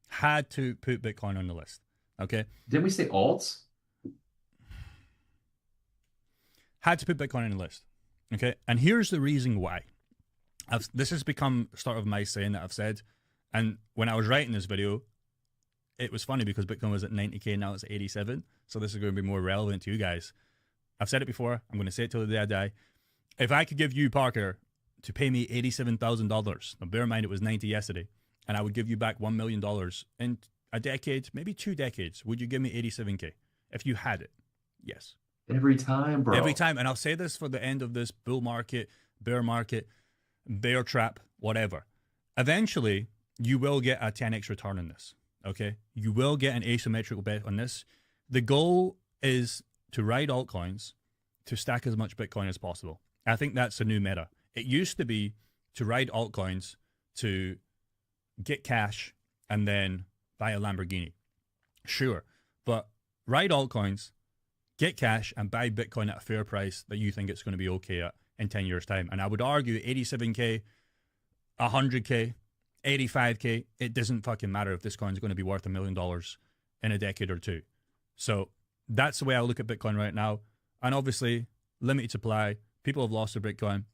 Had to put Bitcoin on the list. Okay. Didn't we say alts? Had to put Bitcoin on the list. Okay. And here's the reason why. This has become sort of my saying that I've said. And when I was writing this video, it was funny because Bitcoin was at 90K, now it's at 87. So this is going to be more relevant to you guys. I've said it before. I'm going to say it till the day I die. If I could give you, Parker, to pay me $87,000, now bear in mind it was 90 yesterday, and I would give you back $1 million in a decade, maybe 2 decades, would you give me 87K? If you had it, yes. Every time, bro. Every time. And I'll say this for the end of this bull market, bear market, bear trap, whatever. Eventually, you will get a 10x return on this, okay? You will get an asymmetrical bet on this. The goal is to ride altcoins to stack as much Bitcoin as possible. I think that's a new meta. It used to be to ride altcoins to get cash and then buy a Lamborghini. Sure, but ride altcoins, get cash, and buy Bitcoin at a fair price that you think it's going to be okay at in 10 years' time. And I would argue 87K, 100K, 85K, it doesn't fucking matter if this coin's going to be worth $1 million in a decade or two. So that's the way I look at Bitcoin right now. And obviously, limited supply. People have lost their Bitcoin.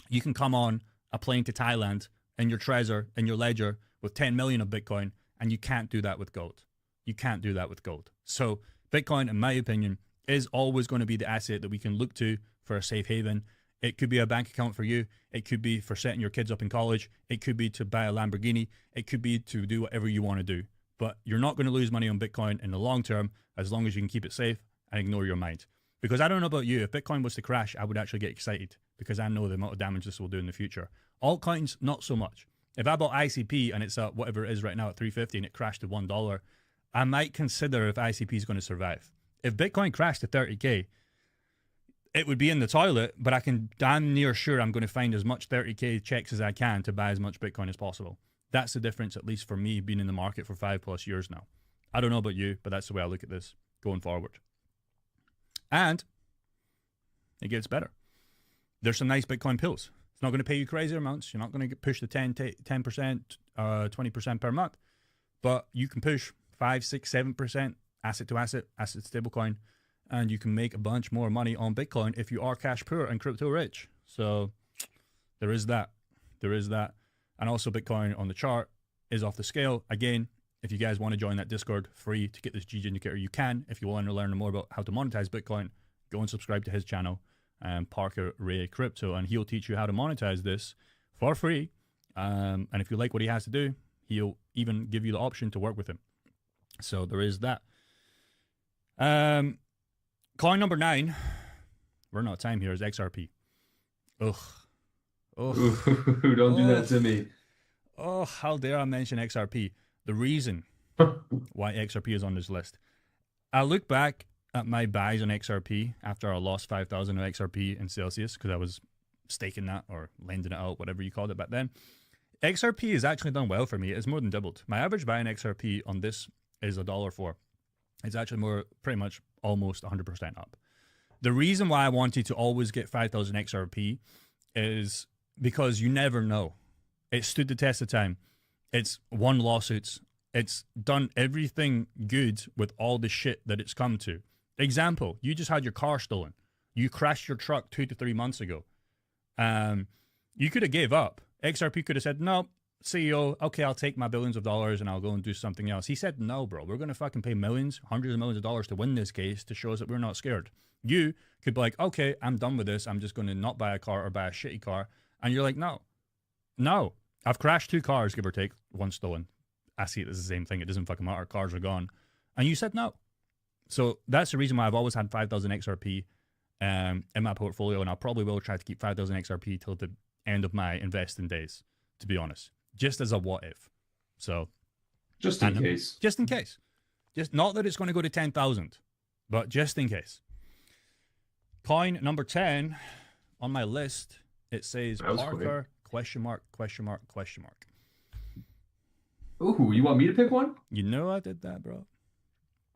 You can come on a plane to Thailand in your Trezor, in your ledger, with 10 million of Bitcoin, and you can't do that with gold. You can't do that with gold. So Bitcoin, in my opinion, is always going to be the asset that we can look to for a safe haven. It could be a bank account for you. It could be for setting your kids up in college. It could be to buy a Lamborghini. It could be to do whatever you want to do. But you're not going to lose money on Bitcoin in the long term as long as you can keep it safe and ignore your mind. Because I don't know about you, if Bitcoin was to crash, I would actually get excited because I know the amount of damage this will do in the future. Altcoins, not so much. If I bought ICP and it's at whatever it is right now at $3.50 and it crashed to $1, I might consider if ICP is going to survive. If Bitcoin crashed to 30K, it would be in the toilet, but I can damn near sure I'm going to find as much 30K checks as I can to buy as much Bitcoin as possible. That's the difference, at least for me, being in the market for 5+ years now. I don't know about you, but that's the way I look at this going forward. And it gets better. There's some nice Bitcoin pills. It's not going to pay you crazy amounts. You're not going to push the 10%, 20% per month, but you can push 5, 6, 7% asset to asset stablecoin, and you can make a bunch more money on Bitcoin if you are cash poor and crypto rich. So there is that. There is that. And also Bitcoin on the chart is off the scale. Again, if you guys want to join that Discord free to get this GG indicator, you can. If you want to learn more about how to monetize Bitcoin, go and subscribe to his channel, Parker Ray Crypto, and he'll teach you how to monetize this for free. And if you like what he has to do, he'll even give you the option to work with him. So there is that. Coin number 9, we're not out of time here, is XRP. Ugh. Ooh, don't do that to me. Oh, how dare I mention XRP. The reason why XRP is on this list. I look back at my buys on XRP after I lost 5,000 of XRP in Celsius because I was staking that or lending it out, whatever you called it back then. XRP has actually done well for me. It's more than doubled. My average buy in XRP on this is $1.04. It's actually pretty much almost 100% up. The reason why I wanted to always get 5,000 XRP is because you never know. It stood the test of time. It's won lawsuits. It's done everything good with all the shit that it's come to. Example, you just had your car stolen. You crashed your truck 2 to 3 months ago. You could have gave up. XRP could have said, no, CEO, okay, I'll take my billions of dollars and I'll go and do something else. He said, no, bro, we're going to fucking pay millions, hundreds of millions of dollars to win this case to show us that we're not scared. You could be like, okay, I'm done with this. I'm just going to not buy a car or buy a shitty car. And you're like, no, I've crashed 2 cars, give or take, one stolen. I see it as the same thing. It doesn't fucking matter. Cars are gone. And you said no. So that's the reason why I've always had 5,000 XRP in my portfolio. And I probably will try to keep 5,000 XRP till the end of my investing days, to be honest. Just as a what if. So. Just in case. Just in case. Just not that it's going to go to 10,000, but just in case. Coin number 10 on my list, it says Parker, question mark, question mark, question mark. Ooh, you want me to pick one? You know I did that, bro.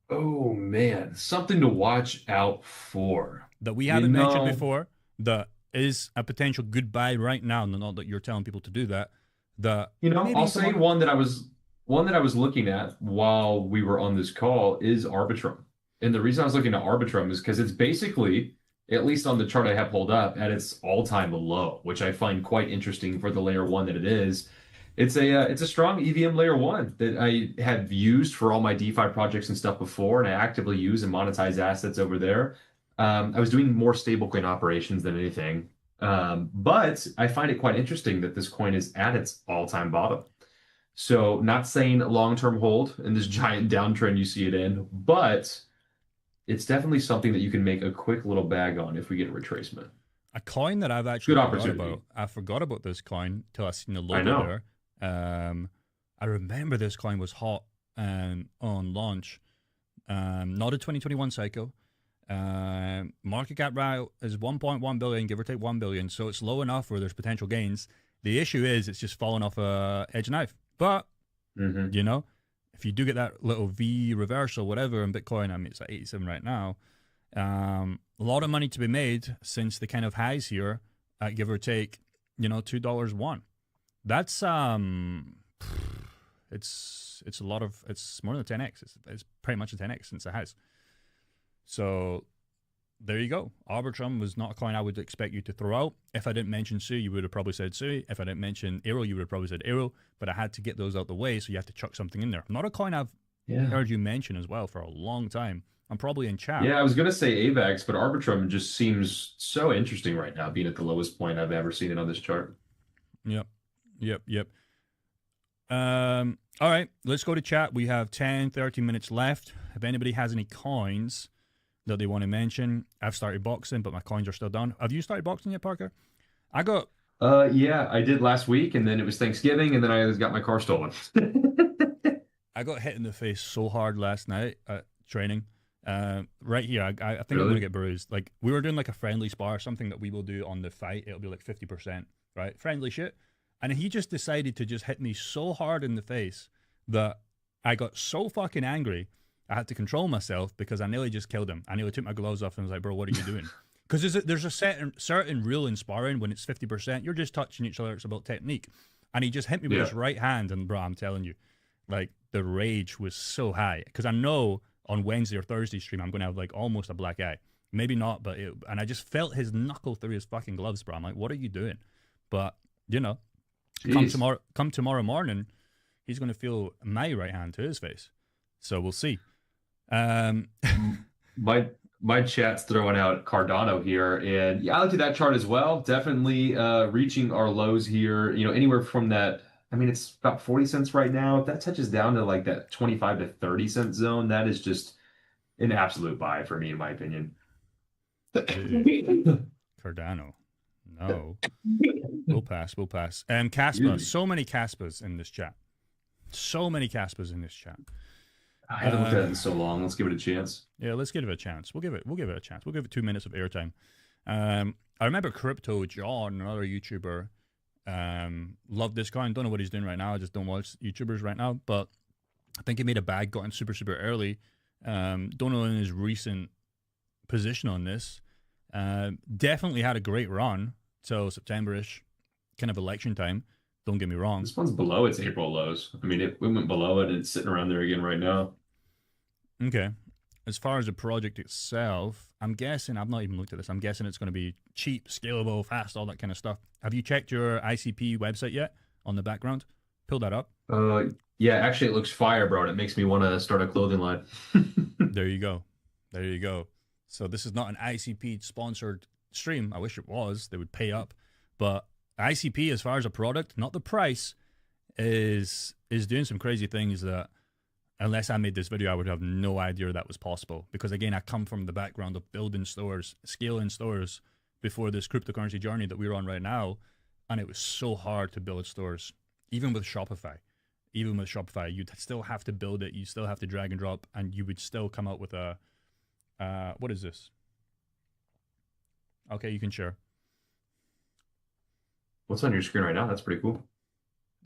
Oh man, something to watch out for. That we You haven't mentioned know, before. That is a potential goodbye right now. Not that you're telling people to do that. That maybe I'll in say tomorrow. one that I was looking at while we were on this call is Arbitrum. And the reason I was looking at Arbitrum is because it's basically, at least on the chart I have pulled up, at its all-time low, which I find quite interesting for the layer one that it is. It's a strong EVM layer one that I have used for all my DeFi projects and stuff before, and I actively use and monetize assets over there. I was doing more stablecoin operations than anything, but I find it quite interesting that this coin is at its all-time bottom. So, not saying long-term hold in this giant downtrend you see it in, but it's definitely something that you can make a quick little bag on if we get a retracement. A coin that I've actually Good forgot about. opportunity. I forgot about this coin till I seen the I logo know. there. I remember this coin was hot on launch. Not a 2021 cycle. Market cap right is 1.1 billion, give or take 1 billion. So it's low enough where there's potential gains. The issue is it's just falling off a edge knife. But, Hmm. you know, if you do get that little V reversal, whatever, in Bitcoin, I mean, it's at 87 right now. A lot of money to be made since the kind of highs here at give or take, $2 one. That's it's a lot of it's more than 10x. It's pretty much a 10x since the highs. So there you go. Arbitrum was not a coin I would expect you to throw out. If I didn't mention Sui, you would have probably said Sui. If I didn't mention Arrow, you would have probably said Arrow. But I had to get those out the way, so you have to chuck something in there. Not a coin I've Yeah. heard you mention as well for a long time. I'm probably in chat. Yeah, I was gonna say AVAX, but Arbitrum just seems so interesting right now, being at the lowest point I've ever seen it on this chart. Yep. Yep. All right, let's go to chat. We have 10, 30 minutes left. If anybody has any coins that they want to mention, I've started boxing, but my coins are still down. Have you started boxing yet, Parker? I got Yeah, I did last week, and then it was Thanksgiving, and then I got my car stolen. I got hit in the face so hard last night at training. Right here, I think I'm gonna Really? get bruised. Like we were doing like a friendly spar, something that we will do on the fight. It'll be like 50%, right? Friendly shit. And he just decided to just hit me so hard in the face that I got so fucking angry. I had to control myself because I nearly just killed him. I nearly took my gloves off and was like, "Bro, what are you doing?" Because there's a certain rule in sparring when it's 50%. You're just touching each other. It's about technique. And he just hit me with Yeah. his right hand, and bro, I'm telling you, like the rage was so high because I know on Wednesday or Thursday stream I'm gonna have like almost a black eye. Maybe not, but and I just felt his knuckle through his fucking gloves, bro. I'm like, what are you doing? But you know, Jeez. come tomorrow morning, he's gonna feel my right hand to his face. So we'll see. Um, My my chat's throwing out Cardano here, and yeah, I looked at that chart as well. Definitely reaching our lows here. Anywhere from that. I mean, it's about 40 cents right now. If that touches down to like that 25 to 30 cent zone, that is just an absolute buy for me, in my opinion. Cardano, no, we'll pass. We'll pass. Caspa, Excuse me. so many Caspas in this chat. So many Caspas in this chat. I haven't looked Uh, at it in so long. Let's give it a chance. yeah, let's give it a chance. We'll give it a chance. We'll give it 2 minutes of airtime. I remember Crypto John, another YouTuber, loved this coin. Don't know what he's doing right now. I just don't watch YouTubers right now. But I think he made a bag, got in super early. Don't know in his recent position on this. Definitely had a great run till September-ish, kind of election time. Don't get me wrong. This one's below its April lows. I mean, we went below it. It's sitting around there again right now. Okay. As far as the project itself, I'm guessing, I've not even looked at this, I'm guessing it's going to be cheap, scalable, fast, all that kind of stuff. Have you checked your ICP website yet on the background? Pull that up. Uh, yeah, actually, it looks fire, bro, and it makes me want to start a clothing line. There you go. There you go. So this is not an ICP sponsored stream. I wish it was. They would pay up. But ICP, as far as a product, not the price, is doing some crazy things that unless I made this video, I would have no idea that was possible. Because again, I come from the background of building stores, scaling stores before this cryptocurrency journey that we're on right now. And it was so hard to build stores, even with Shopify. Even with Shopify, you'd still have to build it. You still have to drag and drop, and you would still come out with a, what is this? Okay, you can share. What's on your screen right now? That's pretty cool.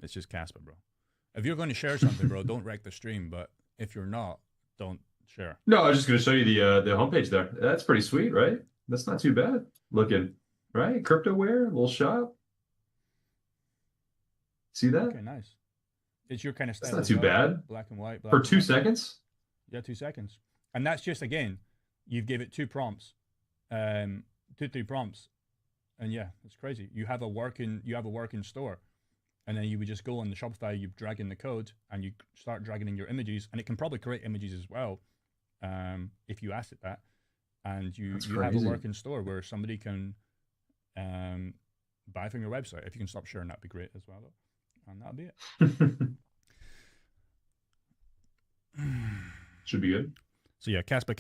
It's just Casper, bro. If you're going to share something, bro, don't wreck the stream. But if you're not, don't share. No, I was just going to show you the homepage there. That's pretty sweet, right? That's not too bad looking, right? CryptoWare, little shop. See that? Okay, nice. It's your kind of style. That's not too bad. Black and white. For 2 seconds? Yeah, 2 seconds. And that's just, again, you've gave it 2 prompts, 2, 3 prompts. And yeah, it's crazy. You have a working store. And then you would just go on the Shopify, you drag in the code, and you start dragging in your images. And it can probably create images as well, if you ask it that. And you have a working store where somebody can buy from your website. If you can stop sharing, that'd be great as well, though. And that'll be it. Should be good. So yeah, Casper.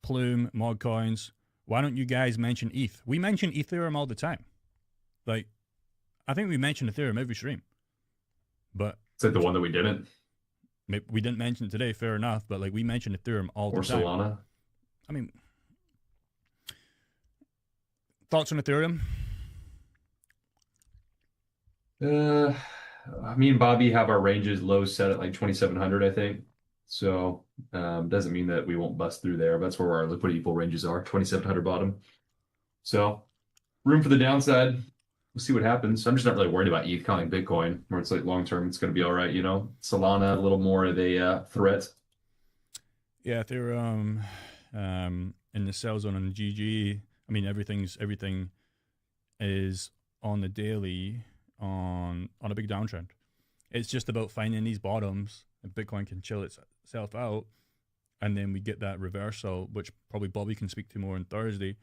Plume, Modcoins. Why don't you guys mention ETH? We mention Ethereum all the time. Like, I think we mention Ethereum every stream. But it's like the one that we didn't. We didn't mention it today, fair enough. But like, we mention Ethereum all the time. Or Solana. I mean, thoughts on Ethereum? Me and Bobby have our ranges low set at like 2,700, I think. So doesn't mean that we won't bust through there. But that's where our liquidity pool ranges are, 2,700 bottom. So room for the downside. We'll see what happens. I'm just not really worried about ETH calling Bitcoin, where it's like long term, it's going to be all right. You know, Solana a little more of a threat. Yeah, Ethereum in the sell zone on the GG. I mean, everything is on the daily on a big downtrend. It's just about finding these bottoms, and Bitcoin can chill itself out, and then we get that reversal, which probably Bobby can speak to more on Thursday.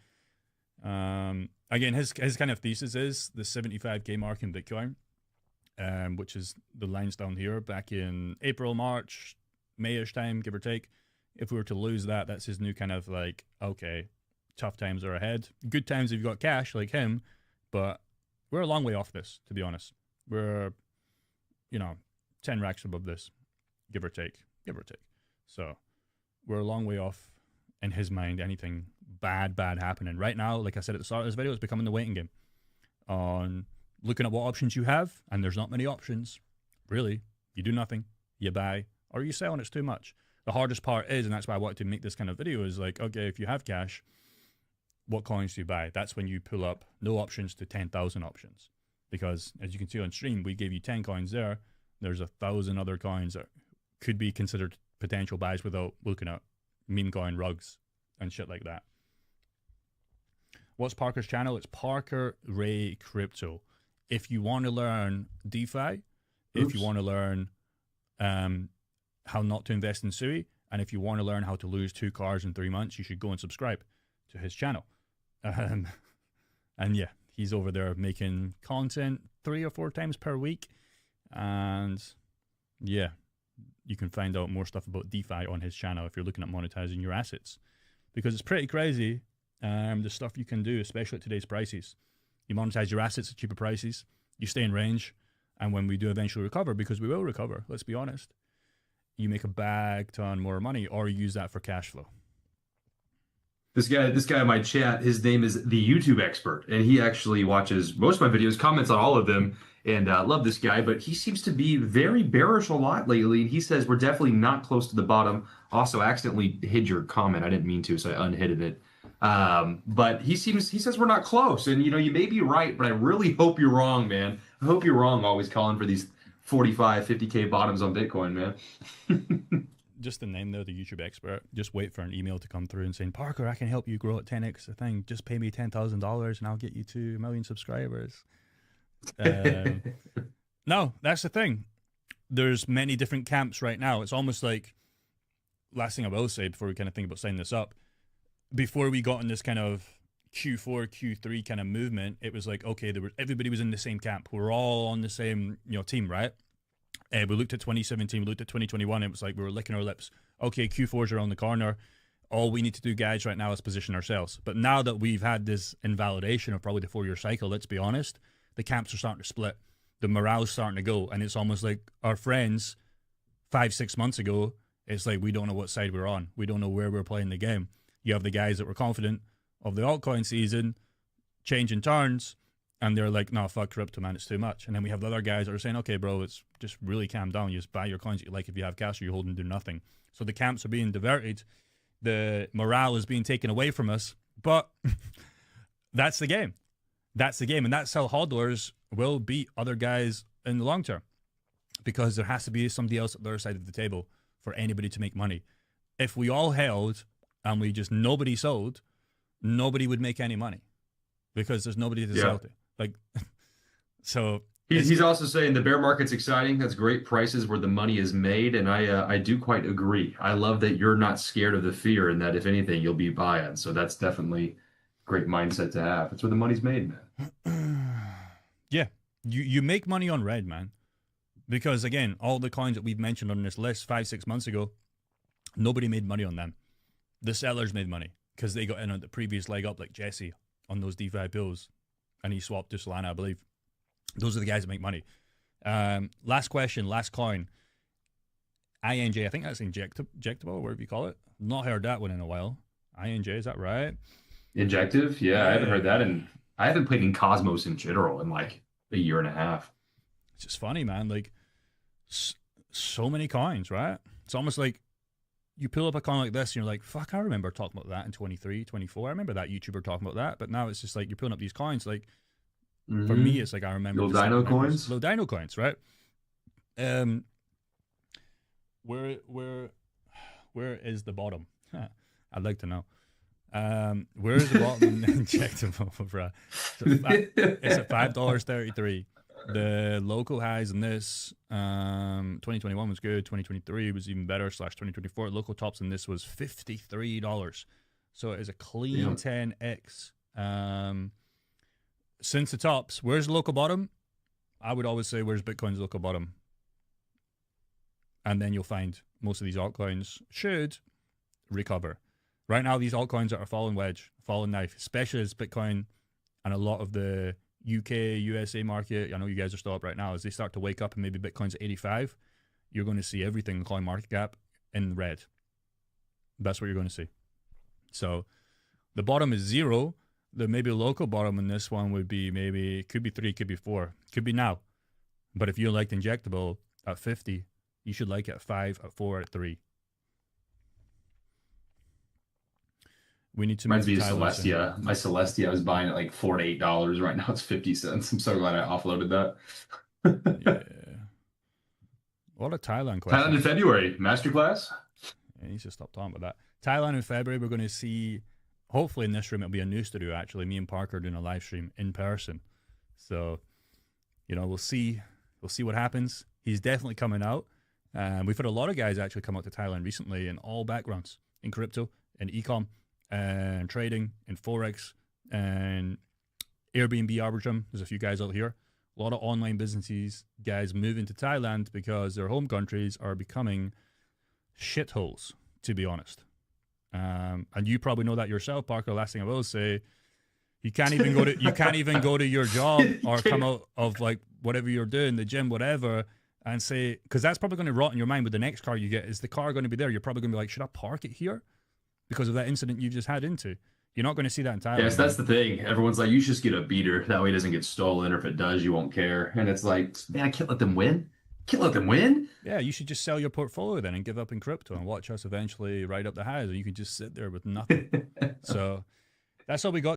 Again, his kind of thesis is the 75K mark in Bitcoin, which is the lines down here back in April, March, Mayish time, give or take. If we were to lose that, that's his new kind of like, okay, tough times are ahead. Good times if you've got cash like him, but we're a long way off this, to be honest. We're, 10 racks above this, give or take. So we're a long way off, in his mind, anything bad happening. Right now, like I said at the start of this video, it's becoming the waiting game on looking at what options you have, and there's not many options. Really, you do nothing, you buy, or you sell, and it's too much. The hardest part is, and that's why I wanted to make this kind of video, is like, okay, if you have cash, what coins do you buy? That's when you pull up no options to 10,000 options. Because as you can see on stream, we gave you 10 coins there. There's 1,000 other coins that could be considered potential buys without looking at meme coin rugs and shit like that. What's Parker's channel? It's Parker Ray Crypto. If you want to learn DeFi, if you want to learn how not to invest in Sui, and if you want to learn how to lose 2 cars in 3 months, you should go and subscribe to his channel. And yeah, he's over there making content 3 or 4 times per week. And yeah, you can find out more stuff about DeFi on his channel if you're looking at monetizing your assets. Because it's pretty crazy, the stuff you can do, especially at today's prices. You monetize your assets at cheaper prices, you stay in range, and when we do eventually recover, because we will recover, let's be honest, you make a bag ton more money, or use that for cash flow. This guy in my chat, his name is the YouTube expert, and he actually watches most of my videos, comments on all of them, and love this guy, but he seems to be very bearish a lot lately, and he says we're definitely not close to the bottom. Also, accidentally hid your comment. I didn't mean to, so I unhidden it. But he says we're not close, and you may be right, but I really hope you're wrong, man. I hope you're wrong, always calling for these 45, 50K bottoms on Bitcoin, man. Just the name there, the YouTube expert. Just wait for an email to come through and saying, Parker, I can help you grow at 10x a thing. Just pay me $10,000 and I'll get you 2 million subscribers. No, that's the thing. There's many different camps right now. It's almost like, last thing I will say before we kind of think about signing this up, before we got in this kind of Q4, Q3 kind of movement, it was like, okay, everybody was in the same camp. We're all on the same team, right? We looked at 2017, we looked at 2021, it was like we were licking our lips. Okay, Q4's around the corner. All we need to do, guys, right now is position ourselves. But now that we've had this invalidation of probably the 4-year cycle, let's be honest, the camps are starting to split. The morale's starting to go. And it's almost like our friends 5-6 months ago, it's like we don't know what side we're on. We don't know where we're playing the game. You have the guys that were confident of the altcoin season, changing turns, And they're like, no, fuck crypto, man, it's too much. And then we have the other guys that are saying, okay, bro, it's just really calm down. You just buy your coins that you like if you have cash, or you're holding, do nothing. So the camps are being diverted. The morale is being taken away from us. But that's the game. That's the game. And that's how hodlers will beat other guys in the long term. Because there has to be somebody else at the other side of the table for anybody to make money. If we all held and we just nobody sold, nobody would make any money. Because there's nobody to sell to. Like, so he's also saying the bear market's exciting. That's great prices where the money is made, and I do quite agree. I love that you're not scared of the fear, and that if anything, you'll be buying. So that's definitely a great mindset to have. That's where the money's made, man. Yeah, you make money on red, man, because again, all the coins that we've mentioned on this list 5-6 months ago, nobody made money on them. The sellers made money because they got in on the previous leg up, like Jesse on those DeFi bills. And he swapped to Solana, I believe. Those are the guys that make money. Last question, last coin. INJ, I think that's injectable, whatever you call it. Not heard that one in a while. INJ, is that right? Injective? Yeah, I haven't heard that. And I haven't played in Cosmos in general in like a year and a half. It's just funny, man. Like, so many coins, right? It's almost like you pull up a coin like this and you're like, fuck, I remember talking about that in 23, 24. I remember that YouTuber talking about that. But now it's just like you're pulling up these coins. Like, for me, it's like I remember. Little dino coins? Little dino coins, right? Where is the bottom? I'd like to know. Where is the bottom injectable, bro? It's at $5.33. The local highs in this, 2021 was good. 2023 was even better. /2024 local tops in this was $53. So it is a clean 10x. Since the tops, where's the local bottom? I would always say, where's Bitcoin's local bottom? And then you'll find most of these altcoins should recover. Right now, these altcoins are a fallen wedge, fallen knife, especially as Bitcoin and a lot of the UK, USA market, I know you guys are still up right now, as they start to wake up and maybe Bitcoin's at 85, you're going to see everything in coin market cap in red. That's what you're going to see. So the bottom is 0. The maybe local bottom in this one would be maybe, could be 3, could be 4, could be now. But if you liked injectable at 50, you should like it at 5, at 4, at 3. We need to reminds me of Celestia. My Celestia I was buying at like $4 to $8. Right now it's 50 cents. I'm so glad I offloaded that. Yeah. What a Thailand question. Thailand in February. Masterclass? Yeah, he needs to stop talking about that. Thailand in February, we're going to see, hopefully in this room, it'll be a new studio actually. Me and Parker doing a live stream in person. So, you know, we'll see what happens. He's definitely coming out. We've had a lot of guys actually come out to Thailand recently in all backgrounds, in crypto, in e-com, and trading, and Forex, and Airbnb Arbitrum. There's a few guys out here. A lot of online businesses, guys moving to Thailand because their home countries are becoming shitholes, to be honest. And you probably know that yourself, Parker. Last thing I will say, you can't even go to your job or come out of like whatever you're doing, the gym, whatever, and say, because that's probably going to rot in your mind with the next car you get. Is the car going to be there? You're probably going to be like, should I park it here? Because of that incident you've just had into. You're not going to see that in Thailand. Yes, that's the thing. Everyone's like, you should just get a beater. That way it doesn't get stolen, or if it does, you won't care. And it's like, man, I can't let them win. Can't let them win. Yeah, you should just sell your portfolio then and give up in crypto and watch us eventually ride up the highs. Or you could just sit there with nothing. So that's all we got.